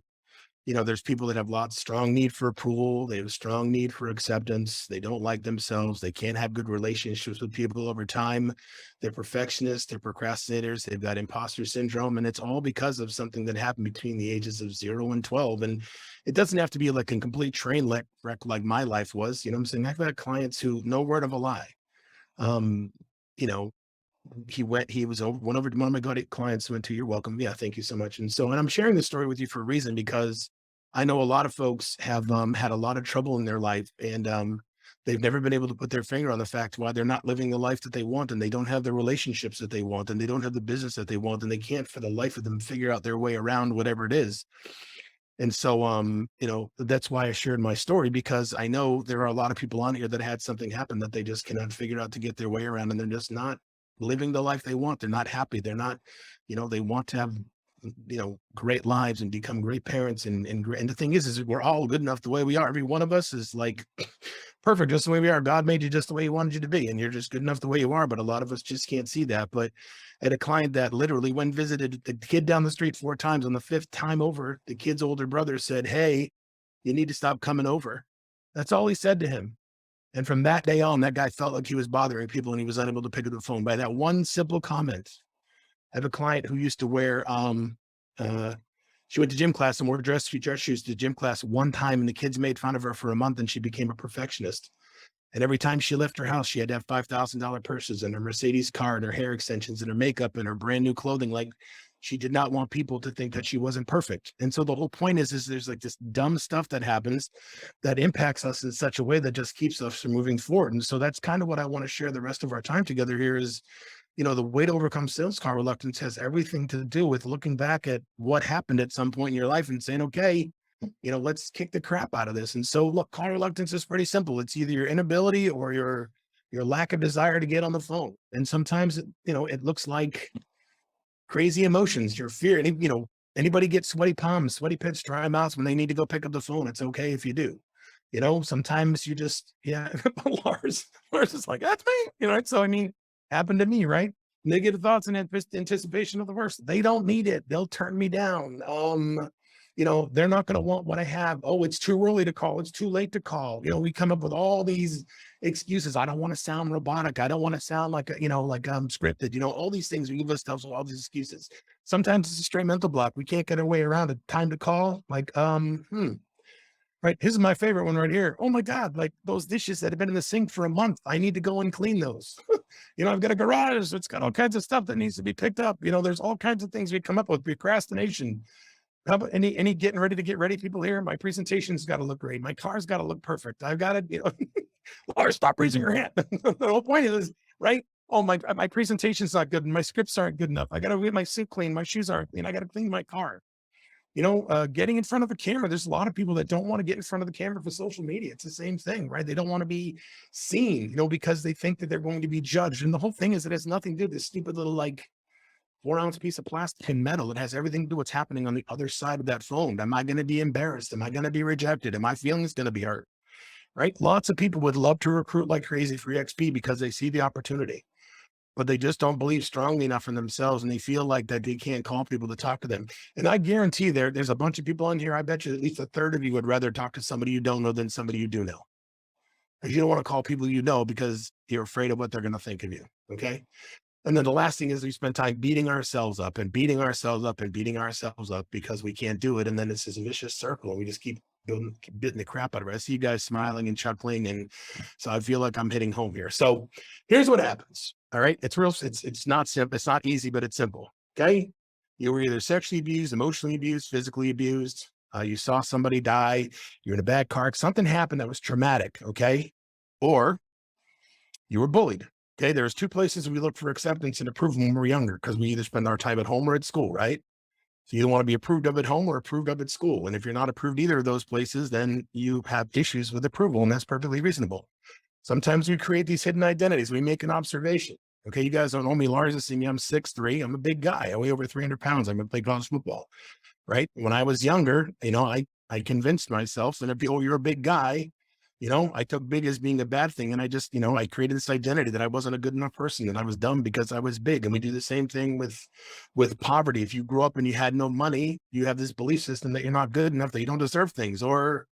there's people that have lots strong need for approval, they have a strong need for acceptance, they don't like themselves, they can't have good relationships with people over time, they're perfectionists, they're procrastinators, they've got imposter syndrome, and it's all because of something that happened between the ages of 0 and 12. And it doesn't have to be like a complete wreck like my life was. I'm saying I've got clients who, no word of a lie, um, you know, went over to one of my clients, went to, "You're welcome." Yeah, thank you so much. And I'm sharing this story with you for a reason, because I know a lot of folks have had a lot of trouble in their life, and they've never been able to put their finger on the fact why they're not living the life that they want, and they don't have the relationships that they want, and they don't have the business that they want, and they can't for the life of them figure out their way around whatever it is. And so, that's why I shared my story, because I know there are a lot of people on here that had something happen that they just cannot figure out to get their way around, and they're just not living the life they want. They're not happy. They're not, they want to have, great lives and become great parents. And the thing is we're all good enough the way we are. Every one of us is like perfect just the way we are. God made you just the way he wanted you to be, and you're just good enough the way you are. But a lot of us just can't see that. But I had a client that literally went and visited the kid down the street 4 times. On the 5th time over, the kid's older brother said, "Hey, you need to stop coming over." That's all he said to him. And from that day on, that guy felt like he was bothering people, and he was unable to pick up the phone by that one simple comment. I have a client who used to wear, she went to gym class and wore dress shoes to gym class one time, and the kids made fun of her for a month, and she became a perfectionist. And every time she left her house, she had to have $5,000 purses and her Mercedes car and her hair extensions and her makeup and her brand new clothing. Like, she did not want people to think that she wasn't perfect. And so the whole point is there's like this dumb stuff that happens that impacts us in such a way that just keeps us from moving forward. And so that's kind of what I want to share the rest of our time together here is, the way to overcome sales call reluctance has everything to do with looking back at what happened at some point in your life and saying, okay, let's kick the crap out of this. And so look, call reluctance is pretty simple. It's either your inability or your lack of desire to get on the phone. And sometimes, it looks like crazy emotions, your fear. And, anybody get sweaty palms, sweaty pits, dry mouths when they need to go pick up the phone. It's okay if you do. Sometimes you just, yeah, Lars is like, that's me, So, happened to me, right? Negative thoughts and anticipation of the worst. They don't need it. They'll turn me down. They're not going to want what I have. Oh, it's too early to call. It's too late to call. We come up with all these excuses. I don't want to sound robotic. I don't want to sound like, like I'm scripted, all these things. We give ourselves all these excuses. Sometimes it's a straight mental block. We can't get our way around it. Time to call. Like, right. Here's my favorite one right here. Oh my God. Like those dishes that have been in the sink for a month. I need to go and clean those. I've got a garage. So it's got all kinds of stuff that needs to be picked up. There's all kinds of things we come up with. Procrastination. How about any getting ready to get ready people here? My presentation's got to look great. My car's got to look perfect. I've got to, Laura, stop raising your hand. The whole point is, right? Oh, my presentation's not good. My scripts aren't good enough. I got to get my suit clean. My shoes aren't clean. I got to clean my car. Getting in front of the camera. There's a lot of people that don't want to get in front of the camera for social media. It's the same thing, right? They don't want to be seen, because they think that they're going to be judged. And the whole thing is it has nothing to do with this stupid little 4-ounce piece of plastic and metal. It has everything to do with what's happening on the other side of that phone. Am I going to be embarrassed? Am I going to be rejected? Am my feelings going to be hurt? Right? Lots of people would love to recruit like crazy for EXP because they see the opportunity, but they just don't believe strongly enough in themselves, and they feel like that they can't call people to talk to them. And I guarantee there's a bunch of people in here. I bet you at least a third of you would rather talk to somebody you don't know than somebody you do know. Because you don't want to call people you know because you're afraid of what they're going to think of you. Okay. And then the last thing is we spend time beating ourselves up and beating ourselves up and beating ourselves up because we can't do it. And then it's this vicious circle, and we just keep Bitten the crap out of it. I see you guys smiling and chuckling. And so I feel like I'm hitting home here. So here's what happens. All right. It's real. It's not simple. It's not easy, but it's simple. Okay. You were either sexually abused, emotionally abused, physically abused. You saw somebody die. You're in a bad car. Something happened that was traumatic. Okay. Or you were bullied. Okay. There's two places we look for acceptance and approval when we're younger, because we either spend our time at home or at school, right? So you don't want to be approved of at home or approved of at school. And if you're not approved either of those places, then you have issues with approval, and that's perfectly reasonable. Sometimes we create these hidden identities. We make an observation. Okay, you guys don't know me. Lars has seen me. I'm 6'3". I'm a big guy. I weigh over 300 pounds. I'm going to play college football, right? When I was younger, I convinced myself, and if oh, you're a big guy, I took big as being a bad thing. And I just, I created this identity that I wasn't a good enough person, and I was dumb because I was big. And we do the same thing with poverty. If you grew up and you had no money, you have this belief system that you're not good enough, that you don't deserve things. Or,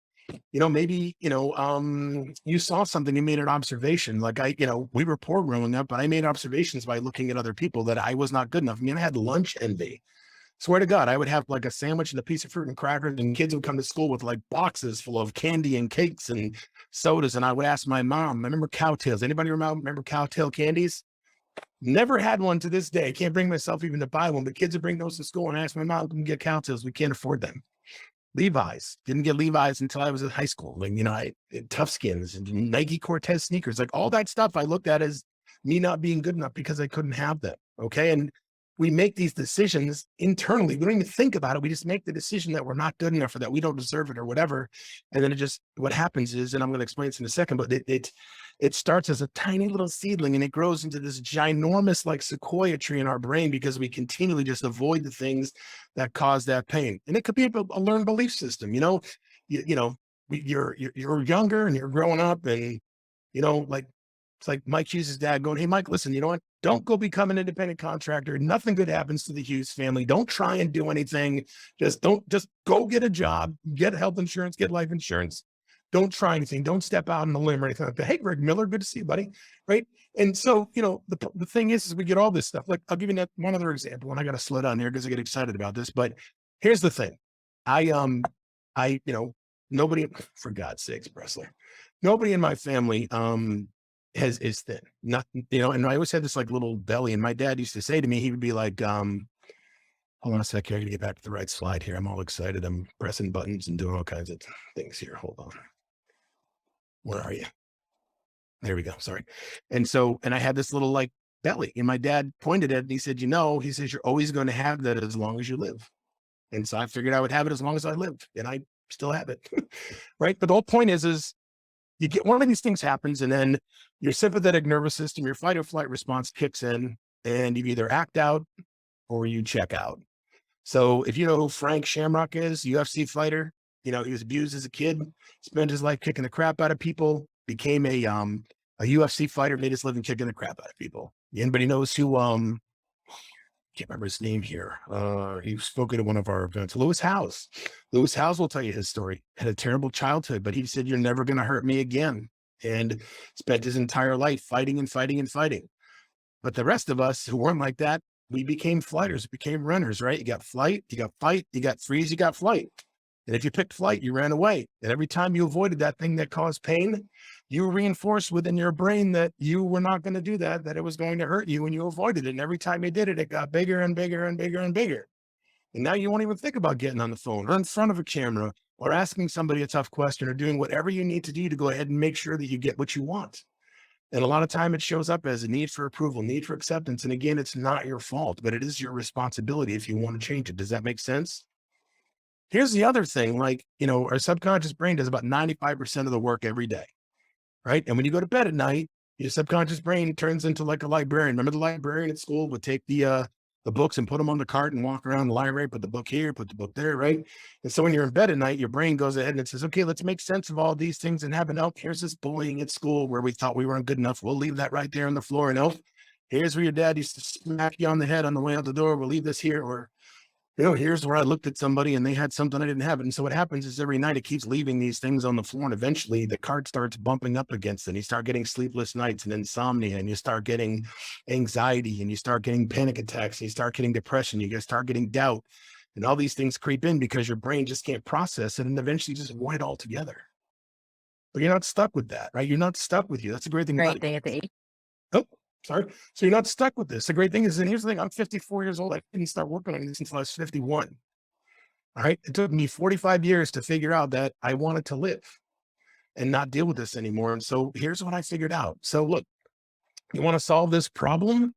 maybe, you saw something, you made an observation. Like we were poor growing up, but I made observations by looking at other people that I was not good enough. I mean, I had lunch envy. Swear to God, I would have like a sandwich and a piece of fruit and crackers, and kids would come to school with like boxes full of candy and cakes and sodas. And I would ask my mom, I remember cowtails. Anybody remember cowtail candies? Never had one to this day. Can't bring myself even to buy one, but kids would bring those to school and ask my mom, can we get cowtails? We can't afford them. Levi's, didn't get Levi's until I was in high school. Like, I Tough Skins and Nike Cortez sneakers, like all that stuff I looked at as me not being good enough because I couldn't have them. Okay. And we make these decisions internally. We don't even think about it. We just make the decision that we're not good enough, or that we don't deserve it, or whatever. And then what happens is, and I'm going to explain this in a second, but it starts as a tiny little seedling, and it grows into this ginormous like sequoia tree in our brain, because we continually just avoid the things that cause that pain. And it could be a learned belief system. You're younger and you're growing up, and like, it's like Mike Hughes' dad going, hey, Mike, listen, you know what? Don't go become an independent contractor. Nothing good happens to the Hughes family. Don't try and do anything. Just go get a job, get health insurance, get life insurance. Don't try anything. Don't step out on a limb or anything like that. Hey, Greg Miller, good to see you, buddy. Right. And so, the thing is we get all this stuff. Like, I'll give you one other example, and I got to slow down here because I get excited about this. But here's the thing. Nobody, for God's sakes, Bressler, nobody in my family, is thin. Nothing, and I always had this like little belly. And my dad used to say to me, he would be like, hold on a sec here. I gotta get back to the right slide here. I'm all excited. I'm pressing buttons and doing all kinds of things here. Hold on. Where are you? There we go. Sorry. And I had this little like belly, and my dad pointed at it and he said, he says, you're always going to have that as long as you live. And so I figured I would have it as long as I lived, and I still have it. Right. But the whole point is you get one of these things happens, and then your sympathetic nervous system, your fight or flight response kicks in, and you either act out or you check out. So if you know who Frank Shamrock is, UFC fighter, he was abused as a kid, spent his life kicking the crap out of people, became a UFC fighter, made his living kicking the crap out of people. Anybody knows who, can't remember his name here. He spoke at one of our events. Lewis Howes. Lewis Howes will tell you his story. Had a terrible childhood, but he said, you're never going to hurt me again. And spent his entire life fighting and fighting and fighting. But the rest of us who weren't like that, we became fighters, became runners, right? You got flight, you got fight, you got freeze, you got flight. And if you picked flight, you ran away. And every time you avoided that thing that caused pain, you reinforced within your brain that you were not going to do that it was going to hurt you, and you avoided it. And every time you did it, it got bigger and bigger and bigger and bigger. And now you won't even think about getting on the phone or in front of a camera or asking somebody a tough question or doing whatever you need to do to go ahead and make sure that you get what you want. And a lot of time it shows up as a need for approval, need for acceptance. And again, it's not your fault, but it is your responsibility if you want to change it. Does that make sense? Here's the other thing. Like, our subconscious brain does about 95% of the work every day. Right. And when you go to bed at night, your subconscious brain turns into like a librarian. Remember the librarian at school would take the books and put them on the cart and walk around the library, put the book here, put the book there. Right. And so when you're in bed at night, your brain goes ahead and it says, okay, let's make sense of all these things and have an here's this bullying at school where we thought we weren't good enough. We'll leave that right there on the floor. And here's where your dad used to smack you on the head on the way out the door. We'll leave this here. Or, here's where I looked at somebody and they had something I didn't have. And so what happens is every night it keeps leaving these things on the floor, and eventually the cart starts bumping up against it. And you start getting sleepless nights and insomnia, and you start getting anxiety, and you start getting panic attacks, and you start getting depression, you start getting doubt. And all these things creep in because your brain just can't process it and eventually just avoid it altogether. But you're not stuck with that, right? You're not stuck with you. That's a great thing about it. Oh, sorry. So you're not stuck with this. The great thing is, and here's the thing, I'm 54 years old. I didn't start working on this until I was 51. All right. It took me 45 years to figure out that I wanted to live and not deal with this anymore. And so here's what I figured out. So look, you want to solve this problem?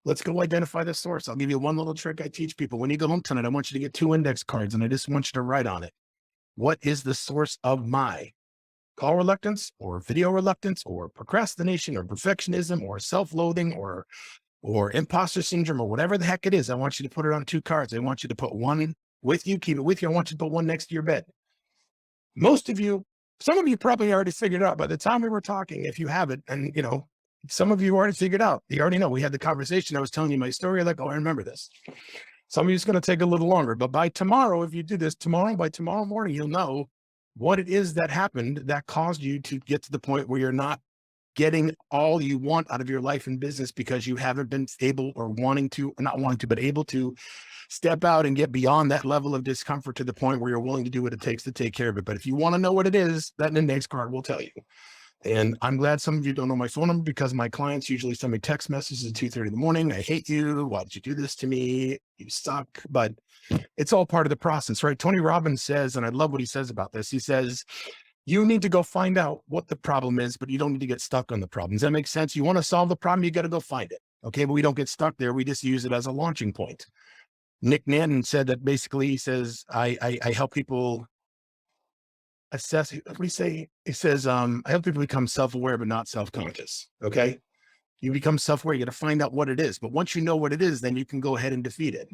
Let's go identify the source. I'll give you one little trick I teach people. When you go home tonight, I want you to get 2 index cards and I just want you to write on it. What is the source of my call reluctance or video reluctance or procrastination or perfectionism or self-loathing or imposter syndrome or whatever the heck it is? I want you to put it on 2 cards. I want you to put one with you, keep it with you. I want you to put one next to your bed. Most of you, some of you probably already figured out by the time we were talking, if you haven't, and some of you already figured out. You already know. We had the conversation. I was telling you my story. Like, oh, I remember this. Some of you, it's going to take a little longer, but by tomorrow, if you do this by tomorrow morning, you'll know what it is that happened that caused you to get to the point where you're not getting all you want out of your life and business because you haven't been able or but able to step out and get beyond that level of discomfort to the point where you're willing to do what it takes to take care of it. But if you want to know what it is, that index card will tell you. And I'm glad some of you don't know my phone number because my clients usually send me text messages at 2:30 in the morning. I hate you. Why did you do this to me? You suck. But it's all part of the process, right? Tony Robbins says, and I love what he says about this. He says, you need to go find out what the problem is, but you don't need to get stuck on the problem. Does that make sense? You want to solve the problem, you got to go find it. Okay. But we don't get stuck there. We just use it as a launching point. Nick Nanton said that basically, he says, I help people assess, what do you say? He says, I help people become self-aware, but not self-conscious. Okay. You become self-aware, you got to find out what it is. But once you know what it is, then you can go ahead and defeat it.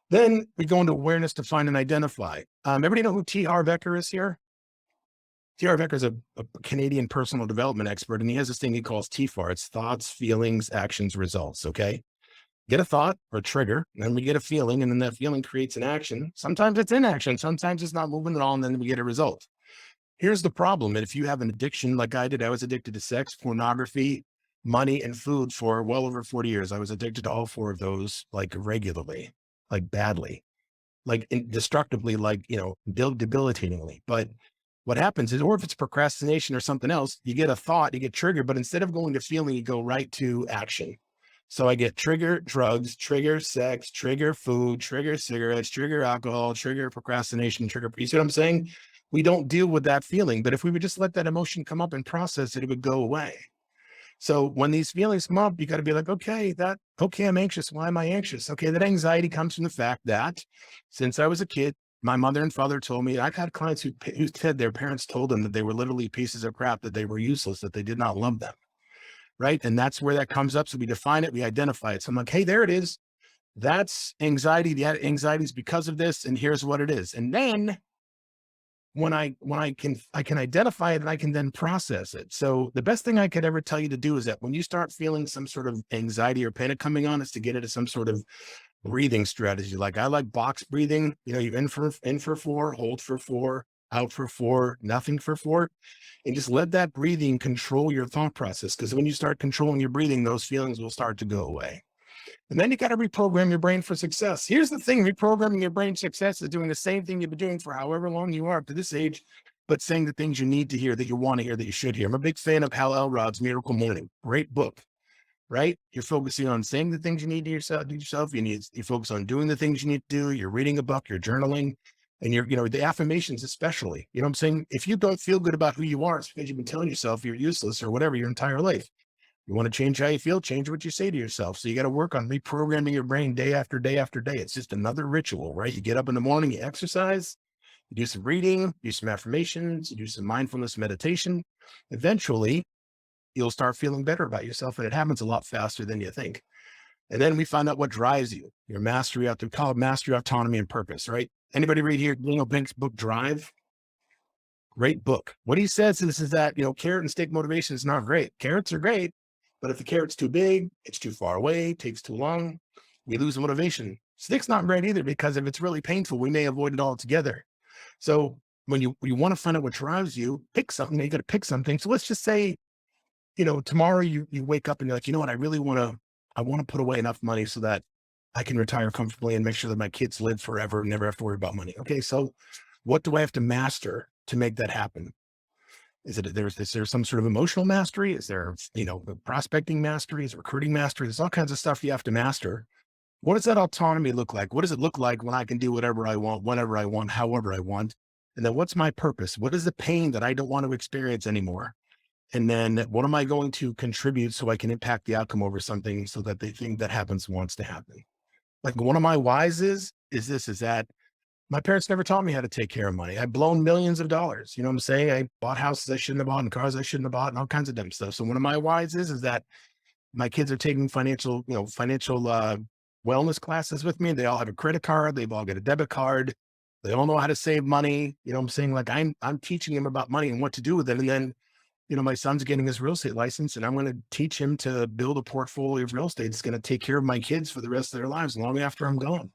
Then we go into awareness, define, and identify. Everybody know who T. Harv Eker is here? T. Harv Eker is a Canadian personal development expert, and he has this thing he calls TFAR. It's thoughts, feelings, actions, results. Okay. Get a thought or a trigger, and then we get a feeling, and then that feeling creates an action. Sometimes it's inaction, sometimes it's not moving at all, and then we get a result. Here's the problem. And if you have an addiction like I did, I was addicted to sex, pornography, money, and food for well over 40 years. I was addicted to all 4 of those, like regularly, like badly, like destructively, like, debilitatingly. But what happens is, or if it's procrastination or something else, you get a thought, you get triggered, but instead of going to feeling, you go right to action. So I get trigger drugs, trigger sex, trigger food, trigger cigarettes, trigger alcohol, trigger procrastination, trigger, you see what I'm saying? We don't deal with that feeling, but if we would just let that emotion come up and process it, it would go away. So when these feelings come up, you got to be like, okay, I'm anxious. Why am I anxious? Okay. That anxiety comes from the fact that since I was a kid, my mother and father told me, I've had clients who said their parents told them that they were literally pieces of crap, that they were useless, that they did not love them. Right. And that's where that comes up. So we define it, we identify it. So I'm like, hey, there it is. That's anxiety. The anxiety is because of this. And here's what it is. And then when I can identify it, and I can then process it. So the best thing I could ever tell you to do is that when you start feeling some sort of anxiety or panic coming on, is to get into some sort of breathing strategy. Like I like box breathing. You in for 4, hold for 4, out for 4, nothing for 4. And just let that breathing control your thought process. Because when you start controlling your breathing, those feelings will start to go away. And then you got to reprogram your brain for success. Here's the thing, reprogramming your brain success is doing the same thing you've been doing for however long you are up to this age, but saying the things you need to hear, that you want to hear, that you should hear. I'm a big fan of Hal Elrod's Miracle Morning. Great book, right? You're focusing on saying the things you need to yourself. You focus on doing the things you need to do. You're reading a book, you're journaling, and you're, the affirmations especially. You know what I'm saying? If you don't feel good about who you are, it's because you've been telling yourself you're useless or whatever your entire life. You want to change how you feel, change what you say to yourself. So you got to work on reprogramming your brain day after day after day. It's just another ritual, right? You get up in the morning, you exercise, you do some reading, do some affirmations, you do some mindfulness meditation. Eventually, you'll start feeling better about yourself, and it happens a lot faster than you think. And then we find out what drives you, your mastery, we call it mastery, autonomy, and purpose, right? Anybody read here Daniel Pink's book, Drive? Great book. What he says is that, carrot and stick motivation is not great. Carrots are great, but if the carrot's too big, it's too far away, takes too long, we lose motivation. Stick's not great either, because if it's really painful, we may avoid it altogether. So when you want to find out what drives you, pick something. You got to pick something. So let's just say, tomorrow you wake up and you're like, you know what, I want to put away enough money so that I can retire comfortably and make sure that my kids live forever and never have to worry about money. Okay. So what do I have to master to make that happen? Is there some sort of emotional mastery? Is there, prospecting mastery? Is recruiting mastery? There's all kinds of stuff you have to master. What does that autonomy look like? What does it look like when I can do whatever I want, whenever I want, however I want? And then what's my purpose? What is the pain that I don't want to experience anymore? And then what am I going to contribute so I can impact the outcome over something so that the thing that happens wants to happen? Like one of my whys is that my parents never taught me how to take care of money. I've blown millions of dollars. You know what I'm saying? I bought houses I shouldn't have bought and cars I shouldn't have bought and all kinds of dumb stuff. So one of my whys is that my kids are taking financial wellness classes with me. They all have a credit card. They've all got a debit card. They all know how to save money. You know what I'm saying? Like I'm teaching them about money and what to do with it. And then, my son's getting his real estate license and I'm going to teach him to build a portfolio of real estate. It's going to take care of my kids for the rest of their lives, long after I'm gone.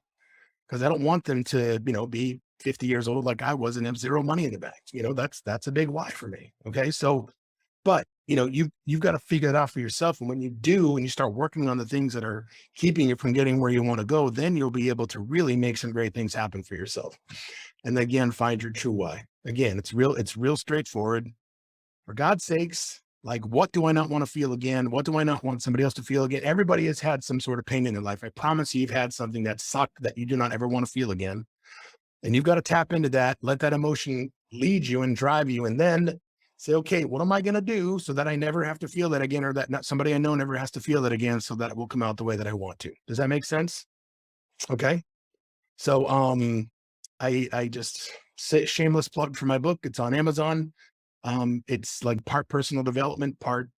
Because I don't want them to, be 50 years old like I was and have zero money in the bank. That's a big why for me. Okay. So, but you've got to figure it out for yourself. And when you do, and you start working on the things that are keeping you from getting where you want to go, then you'll be able to really make some great things happen for yourself. And again, find your true why. Again, it's real straightforward. For God's sakes, like, what do I not want to feel again? What do I not want somebody else to feel again? Everybody has had some sort of pain in their life. I promise you've had something that sucked that you do not ever want to feel again. And you've got to tap into that, let that emotion lead you and drive you, and then say, okay, what am I going to do so that I never have to feel that again, or that not somebody I know never has to feel that again, so that it will come out the way that I want to. Does that make sense? Okay. So, I just say shameless plug for my book. It's on Amazon. It's like part personal development, part,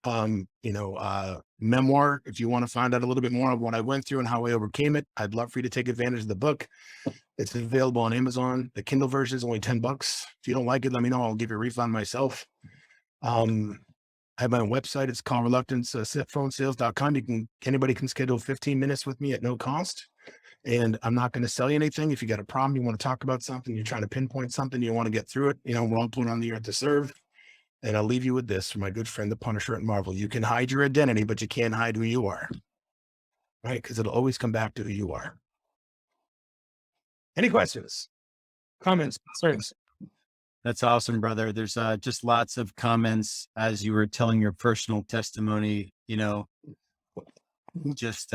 memoir. If you want to find out a little bit more of what I went through and how I overcame it, I'd love for you to take advantage of the book. It's available on Amazon. The Kindle version is only $10. If you don't like it, let me know. I'll give you a refund myself. I have my own website. It's called Reluctance, phonesales.com. Anybody can schedule 15 minutes with me at no cost. And I'm not going to sell you anything. If you got a problem, you want to talk about something, you're trying to pinpoint something, you want to get through it, we're all put on the earth to serve. And I'll leave you with this from my good friend, the Punisher at Marvel. You can hide your identity, but you can't hide who you are. Right? Because it'll always come back to who you are. Any questions, comments, concerns? That's awesome, brother. There's just lots of comments as you were telling your personal testimony. Just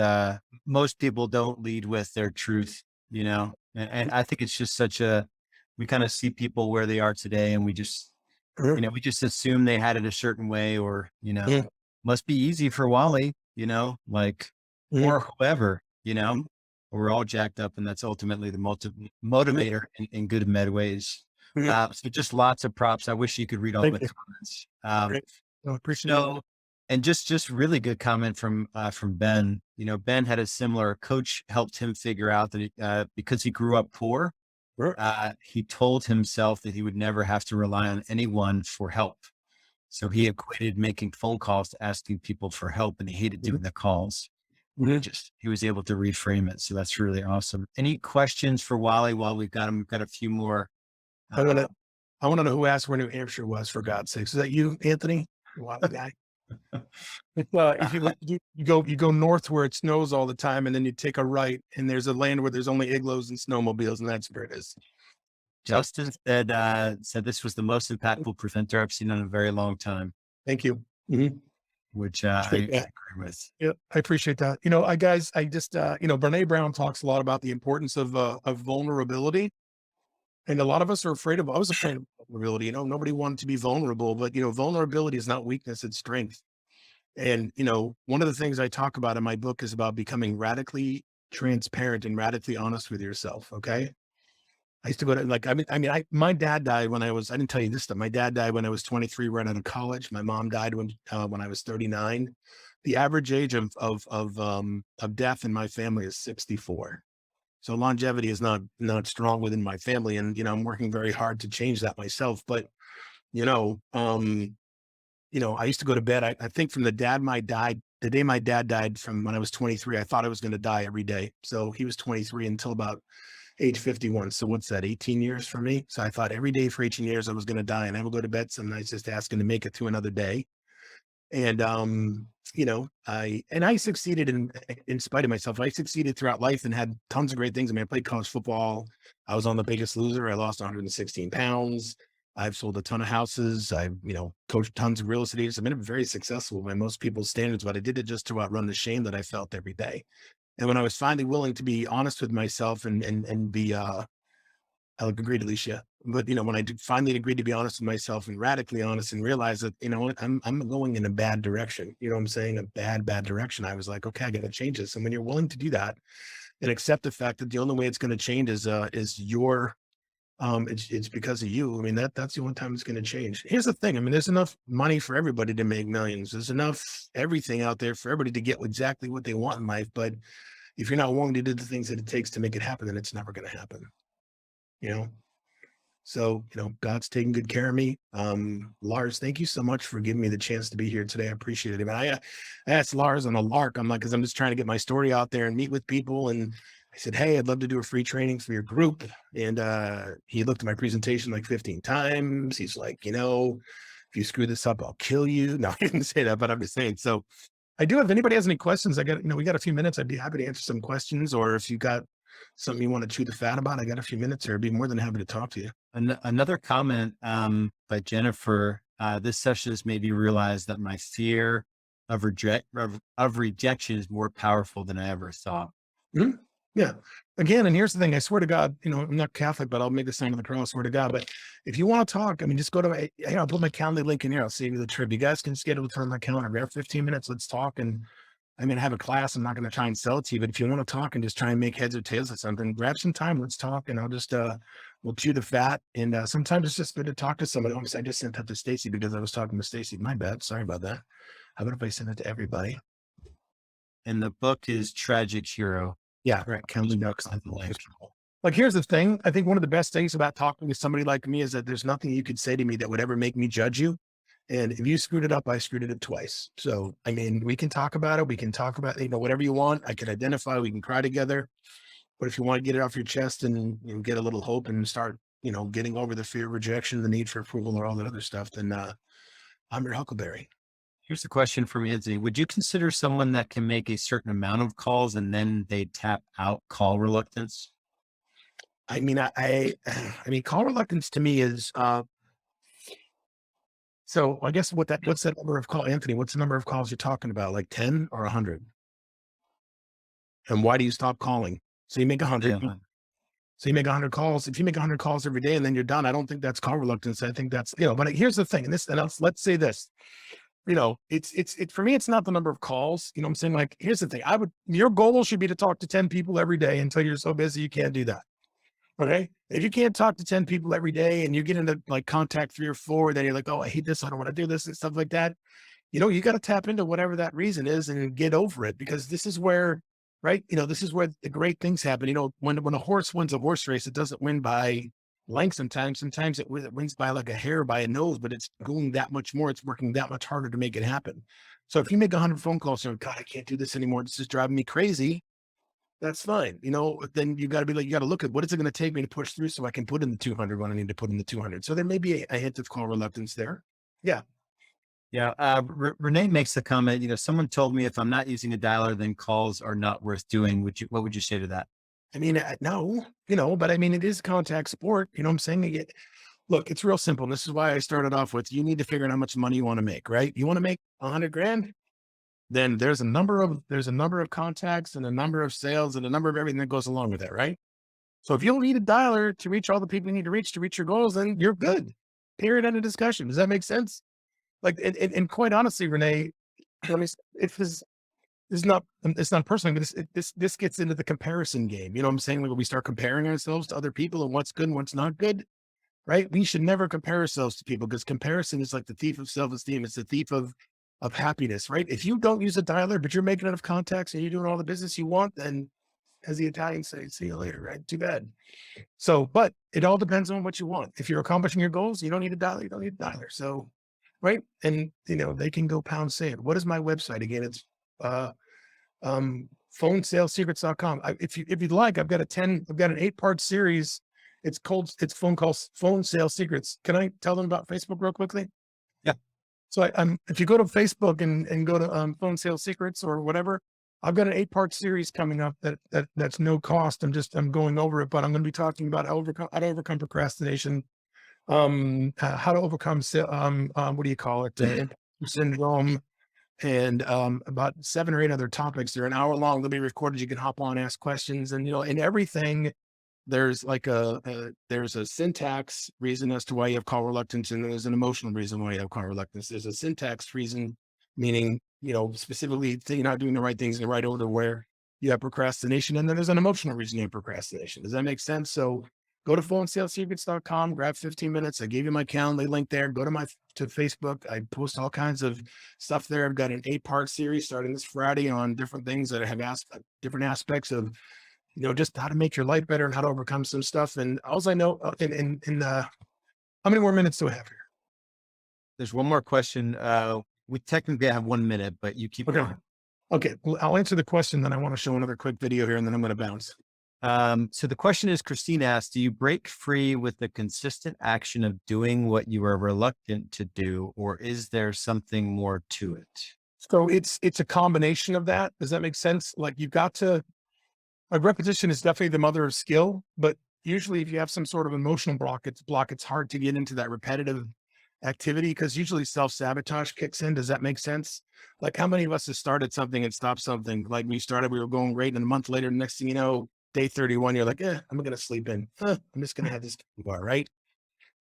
most people don't lead with their truth, and I think it's just we kind of see people where they are today, and we just we just assume they had it a certain way, or must be easy for Wally, or whoever, we're all jacked up, and that's ultimately the motivator in good and bad ways. So just lots of props. I wish you could read all the comments. I appreciate it. And just really good comment from Ben. Ben had a similar coach helped him figure out that because he grew up poor, he told himself that he would never have to rely on anyone for help. So he equated making phone calls to asking people for help, and he hated doing the calls. He was able to reframe it. So that's really awesome. Any questions for Wally while we've got him? We've got a few more. I want to know who asked where New Hampshire was, for God's sakes. Is that you, Anthony? Wally guy. Well, if you go north where it snows all the time, and then you take a right, and there's a land where there's only igloos and snowmobiles, and that's where it is. Justin said this was the most impactful presenter I've seen in a very long time. Thank you. Which I agree with. Yeah, I appreciate that. I just Brene Brown talks a lot about the importance of vulnerability. And a lot of us are afraid I was afraid of vulnerability. Nobody wanted to be vulnerable, but vulnerability is not weakness, it's strength. And, one of the things I talk about in my book is about becoming radically transparent and radically honest with yourself. Okay. I used to go to my dad died when I didn't tell you this stuff. My dad died when I was 23, right out of college. My mom died when I was 39. The average age of death in my family is 64. So longevity is not strong within my family. And, I'm working very hard to change that myself. But, I used to go to bed. I think from the day my dad died, from when I was 23, I thought I was going to die every day. So he was 23 until about age 51. So what's that, 18 years for me? So I thought every day for 18 years I was going to die, and I would go to bed some nights just asking to make it through another day. And, I succeeded in spite of myself. I succeeded throughout life and had tons of great things. I mean, I played college football. I was on The Biggest Loser. I lost 116 pounds. I've sold a ton of houses. I've, coached tons of real estate agents. I've been very successful by most people's standards, but I did it just to outrun the shame that I felt every day. And when I was finally willing to be honest with myself and be, I agreed, Alicia. But when I finally agreed to be honest with myself and radically honest and realize that, what, I'm going in a bad direction. You know what I'm saying? A bad direction. I was like, okay, I got to change this. And when you're willing to do that and accept the fact that the only way it's going to change is your it's because of you. I mean, that's the only time it's going to change. Here's the thing. I mean, there's enough money for everybody to make millions. There's enough everything out there for everybody to get exactly what they want in life. But if you're not willing to do the things that it takes to make it happen, then it's never going to happen. So, God's taking good care of me. Lars, thank you so much for giving me the chance to be here today. I appreciate it. I asked Lars on a lark. I'm like, cause I'm just trying to get my story out there and meet with people. And I said, hey, I'd love to do a free training for your group. And, he looked at my presentation like 15 times. He's like, if you screw this up, I'll kill you. No, he didn't say that, but I'm just saying. So I do, if anybody has any questions, we got a few minutes. I'd be happy to answer some questions, or if you got something you want to chew the fat about, I got a few minutes here. I'd be more than happy to talk to you. Another comment by Jennifer. This session has made me realize that my fear of rejection is more powerful than I ever thought. Mm-hmm. Yeah. Again, and here's the thing. I swear to God, I'm not Catholic, but I'll make the sign of the cross. Swear to God. But if you want to talk, just go to I'll put my calendar link in here. I'll save you the trip. You guys can schedule a time on my calendar. Grab 15 minutes. Let's talk. And I have a class. I'm not going to try and sell it to you, but if you want to talk and just try and make heads or tails of something, grab some time. Let's talk, and I'll just we'll chew the fat. And sometimes it's just good to talk to somebody. I just sent that to Stacy because I was talking to Stacy. My bad. Sorry about that. How about if I send it to everybody? And the book is Tragic Hero. Yeah, right. Counting ducks. Like, here's the thing. I think one of the best things about talking to somebody like me is that there's nothing you could say to me that would ever make me judge you. And if you screwed it up, I screwed it up twice. So, we can talk about it. We can talk about, whatever you want. I can identify, we can cry together. But if you want to get it off your chest and get a little hope and start, getting over the fear of rejection, the need for approval, or all that other stuff, then I'm your huckleberry. Here's the question from Anthony. Would you consider someone that can make a certain amount of calls and then they tap out call reluctance? Call reluctance to me is, so I guess what's that number of call, Anthony? What's the number of calls you're talking about? Like 10 or 100? And why do you stop calling? So you make 100. Yeah. So you make 100 calls. If you make 100 calls every day and then you're done, I don't think that's call reluctance. I think that's, but here's the thing. Let's say this, it's for me, it's not the number of calls. I'm saying, like, here's the thing. Your goal should be to talk to 10 people every day until you're so busy you can't do that. Okay. If you can't talk to 10 people every day and you get into like contact 3 or 4, then you're like, oh, I hate this. I don't want to do this and stuff like that. You got to tap into whatever that reason is and get over it, because this is where, right. This is where the great things happen. When a horse wins a horse race, it doesn't win by length. Sometimes it wins by like a hair, by a nose, but it's going that much more. It's working that much harder to make it happen. So if you make 100 phone calls and, God, I can't do this anymore, this is driving me crazy, that's fine. Then you got to be like, you got to look at what is it going to take me to push through so I can put in the 200 when I need to put in the 200. So there may be a hint of call reluctance there. Yeah. Yeah. Renee makes the comment, someone told me if I'm not using a dialer, then calls are not worth doing. What would you say to that? No, but it is contact sport. I'm saying? Look, it's real simple. And this is why I started off with, you need to figure out how much money you want to make, right? You want to make 100 grand? Then there's a number of contacts and a number of sales and a number of everything that goes along with that, right? So if you don't need a dialer to reach all the people you need to reach your goals, then you're good. Period. End of discussion. Does that make sense? Like, and quite honestly, Renee, it's not personal, but this gets into the comparison game. You know what I'm saying? Like, when we start comparing ourselves to other people and what's good and what's not good, right? We should never compare ourselves to people, because comparison is like the thief of self-esteem. It's the thief of happiness, right? If you don't use a dialer, but you're making enough contacts and you're doing all the business you want, then, as the Italians say, see you later, right? Too bad. So, but it all depends on what you want. If you're accomplishing your goals, you don't need a dialer. You don't need a dialer. So, right. And, they can go pound sand. What is my website again? It's, phonesalesecrets.com. If you'd like, I've got an 8-part series. It's phone sales secrets. Can I tell them about Facebook real quickly? Yeah. So if you go to Facebook and go to Phone Sales Secrets or whatever, I've got an 8-part series coming up that's no cost. I'm going over it, but I'm going to be talking about how to overcome procrastination, how to overcome what do you call it, imposter syndrome, and about 7 or 8 other topics. They're an hour long. They'll be recorded. You can hop on, ask questions, and in everything. There's like there's a syntax reason as to why you have call reluctance, and there's an emotional reason why you have call reluctance. There's a syntax reason, meaning, specifically you're not doing the right things in the right order, where you have procrastination. And then there's an emotional reason you have procrastination. Does that make sense? So go to phonesalesecrets.com, grab 15 minutes. I gave you my Calendly link there. Go to Facebook. I post all kinds of stuff there. I've got an 8-part series starting this Friday on different things that have different aspects of, just how to make your life better and how to overcome some stuff. And all I know, how many more minutes do I have here? There's one more question. We technically have 1 minute, but you keep going. Okay. Well, I'll answer the question. Then I want to show another quick video here, and then I'm going to bounce. So the question is, Christine asked, do you break free with the consistent action of doing what you are reluctant to do, or is there something more to it? So it's a combination of that. Does that make sense? Like, you've got to, repetition is definitely the mother of skill, but usually if you have some sort of emotional block, it's hard to get into that repetitive activity, because usually self-sabotage kicks in. Does that make sense? Like, how many of us have started something and stopped something? Like, we were going great, and a month later, next thing you know, day 31, you're like, I'm going to sleep in. I'm just going to have this bar, right?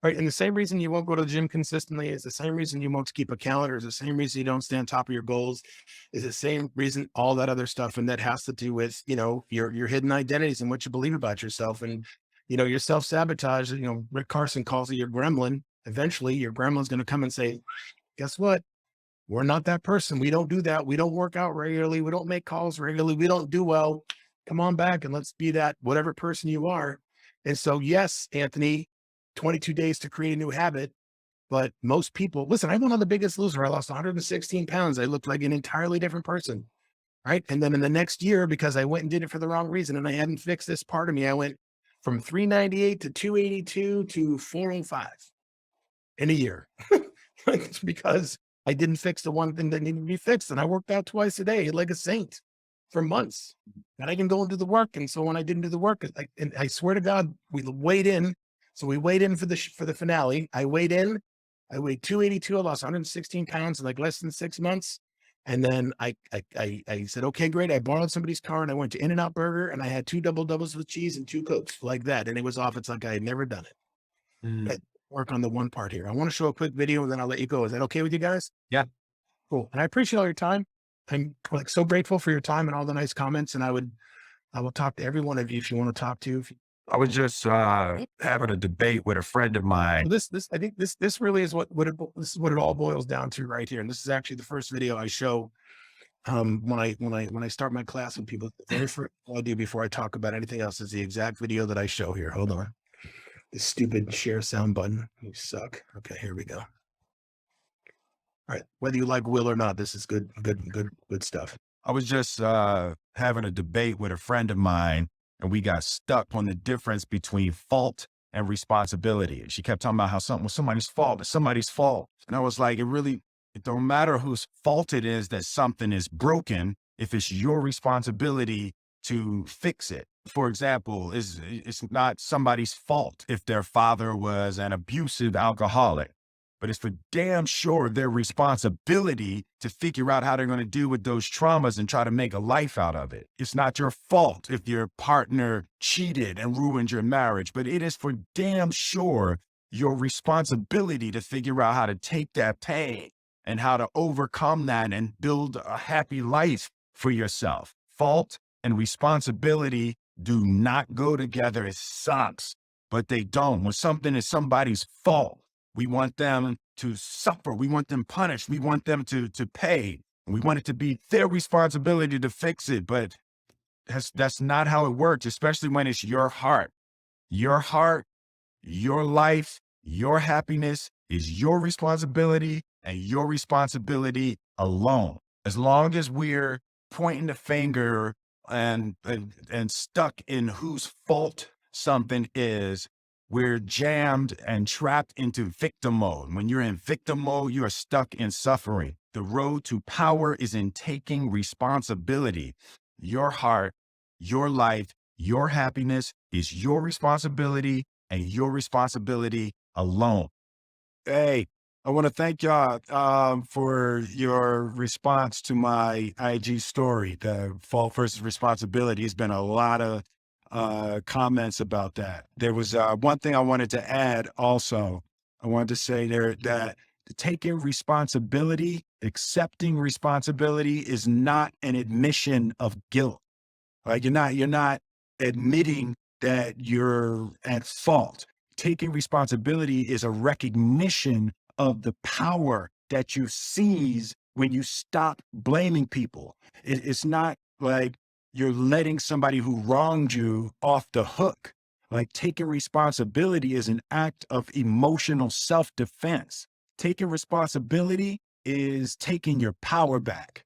Right. And the same reason you won't go to the gym consistently is the same reason you won't keep a calendar, is the same reason you don't stay on top of your goals, is the same reason, all that other stuff. And that has to do with, your hidden identities and what you believe about yourself. And, your self-sabotage, Rick Carson calls it your gremlin. Eventually your gremlin's going to come and say, guess what? We're not that person. We don't do that. We don't work out regularly. We don't make calls regularly. We don't do well. Come on back and let's be that whatever person you are. And so, yes, Anthony, 22 days to create a new habit. But most people, listen, I'm one of the biggest loser. I lost 116 pounds. I looked like an entirely different person. Right. And then in the next year, because I went and did it for the wrong reason, and I hadn't fixed this part of me, I went from 398 to 282 to 405 in a year. It's because I didn't fix the one thing that needed to be fixed. And I worked out twice a day like a saint for months. And I can go and do the work. And so when I didn't do the work, and I swear to God, we weighed in. So we weighed in for the finale. I weighed 282. I lost 116 pounds in like less than 6 months. And then I said, okay, great. I borrowed somebody's car and I went to In-N-Out Burger, and I had 2 double doubles with cheese and 2 Cokes like that. And it was off. It's like I had never done it. But work on the one part here. I want to show a quick video and then I'll let you go. Is that okay with you guys? Yeah. Cool. And I appreciate all your time. I'm like so grateful for your time and all the nice comments. And I will talk to every one of you if you want to talk to. I was just having a debate with a friend of mine. I think this really is what it all boils down to right here. And this is actually the first video I show when I start my class with people. The very first thing I do before I talk about anything else is the exact video that I show here. Hold on. This stupid share sound button. You suck. Okay, here we go. All right. Whether you like Will or not, this is good stuff. I was just having a debate with a friend of mine, and we got stuck on the difference between fault and responsibility. She kept talking about how something was somebody's fault. It's somebody's fault. And I was like, it don't matter whose fault it is that something is broken if it's your responsibility to fix it. For example, it's not somebody's fault if their father was an abusive alcoholic, but it's for damn sure their responsibility to figure out how they're going to deal with those traumas and try to make a life out of it. It's not your fault if your partner cheated and ruined your marriage, but it is for damn sure your responsibility to figure out how to take that pain and how to overcome that and build a happy life for yourself. Fault and responsibility do not go together. It sucks, but they don't. When something is somebody's fault, we want them to suffer. We want them punished. We want them to pay. We want it to be their responsibility to fix it, but that's not how it works, especially when it's your heart. Your heart, your life, your happiness is your responsibility and your responsibility alone. As long as we're pointing the finger and stuck in whose fault something is, we're jammed and trapped into victim mode. When you're in victim mode, you are stuck in suffering. The road to power is in taking responsibility. Your heart, your life, your happiness is your responsibility and your responsibility alone. Hey, I want to thank y'all for your response to my IG story, the fault versus responsibility. It's been a lot of comments about that. There was one thing I wanted to add also. I wanted to say there that taking responsibility, accepting responsibility is not an admission of guilt. Like you're not admitting that you're at fault. Taking responsibility is a recognition of the power that you seize when you stop blaming people. It's not like you're letting somebody who wronged you off the hook. Like taking responsibility is an act of emotional self-defense. Taking responsibility is taking your power back.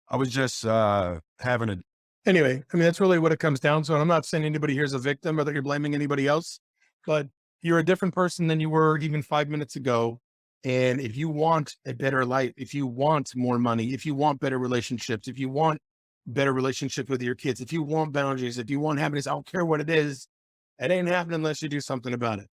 I was just having a Anyway, I mean, that's really what it comes down to. And I'm not saying anybody here is a victim or that you're blaming anybody else, but you're a different person than you were even 5 minutes ago. And if you want a better life, if you want more money, if you want better relationships, if you want better relationship with your kids, if you want boundaries, if you want happiness, I don't care what it is. It ain't happening unless you do something about it.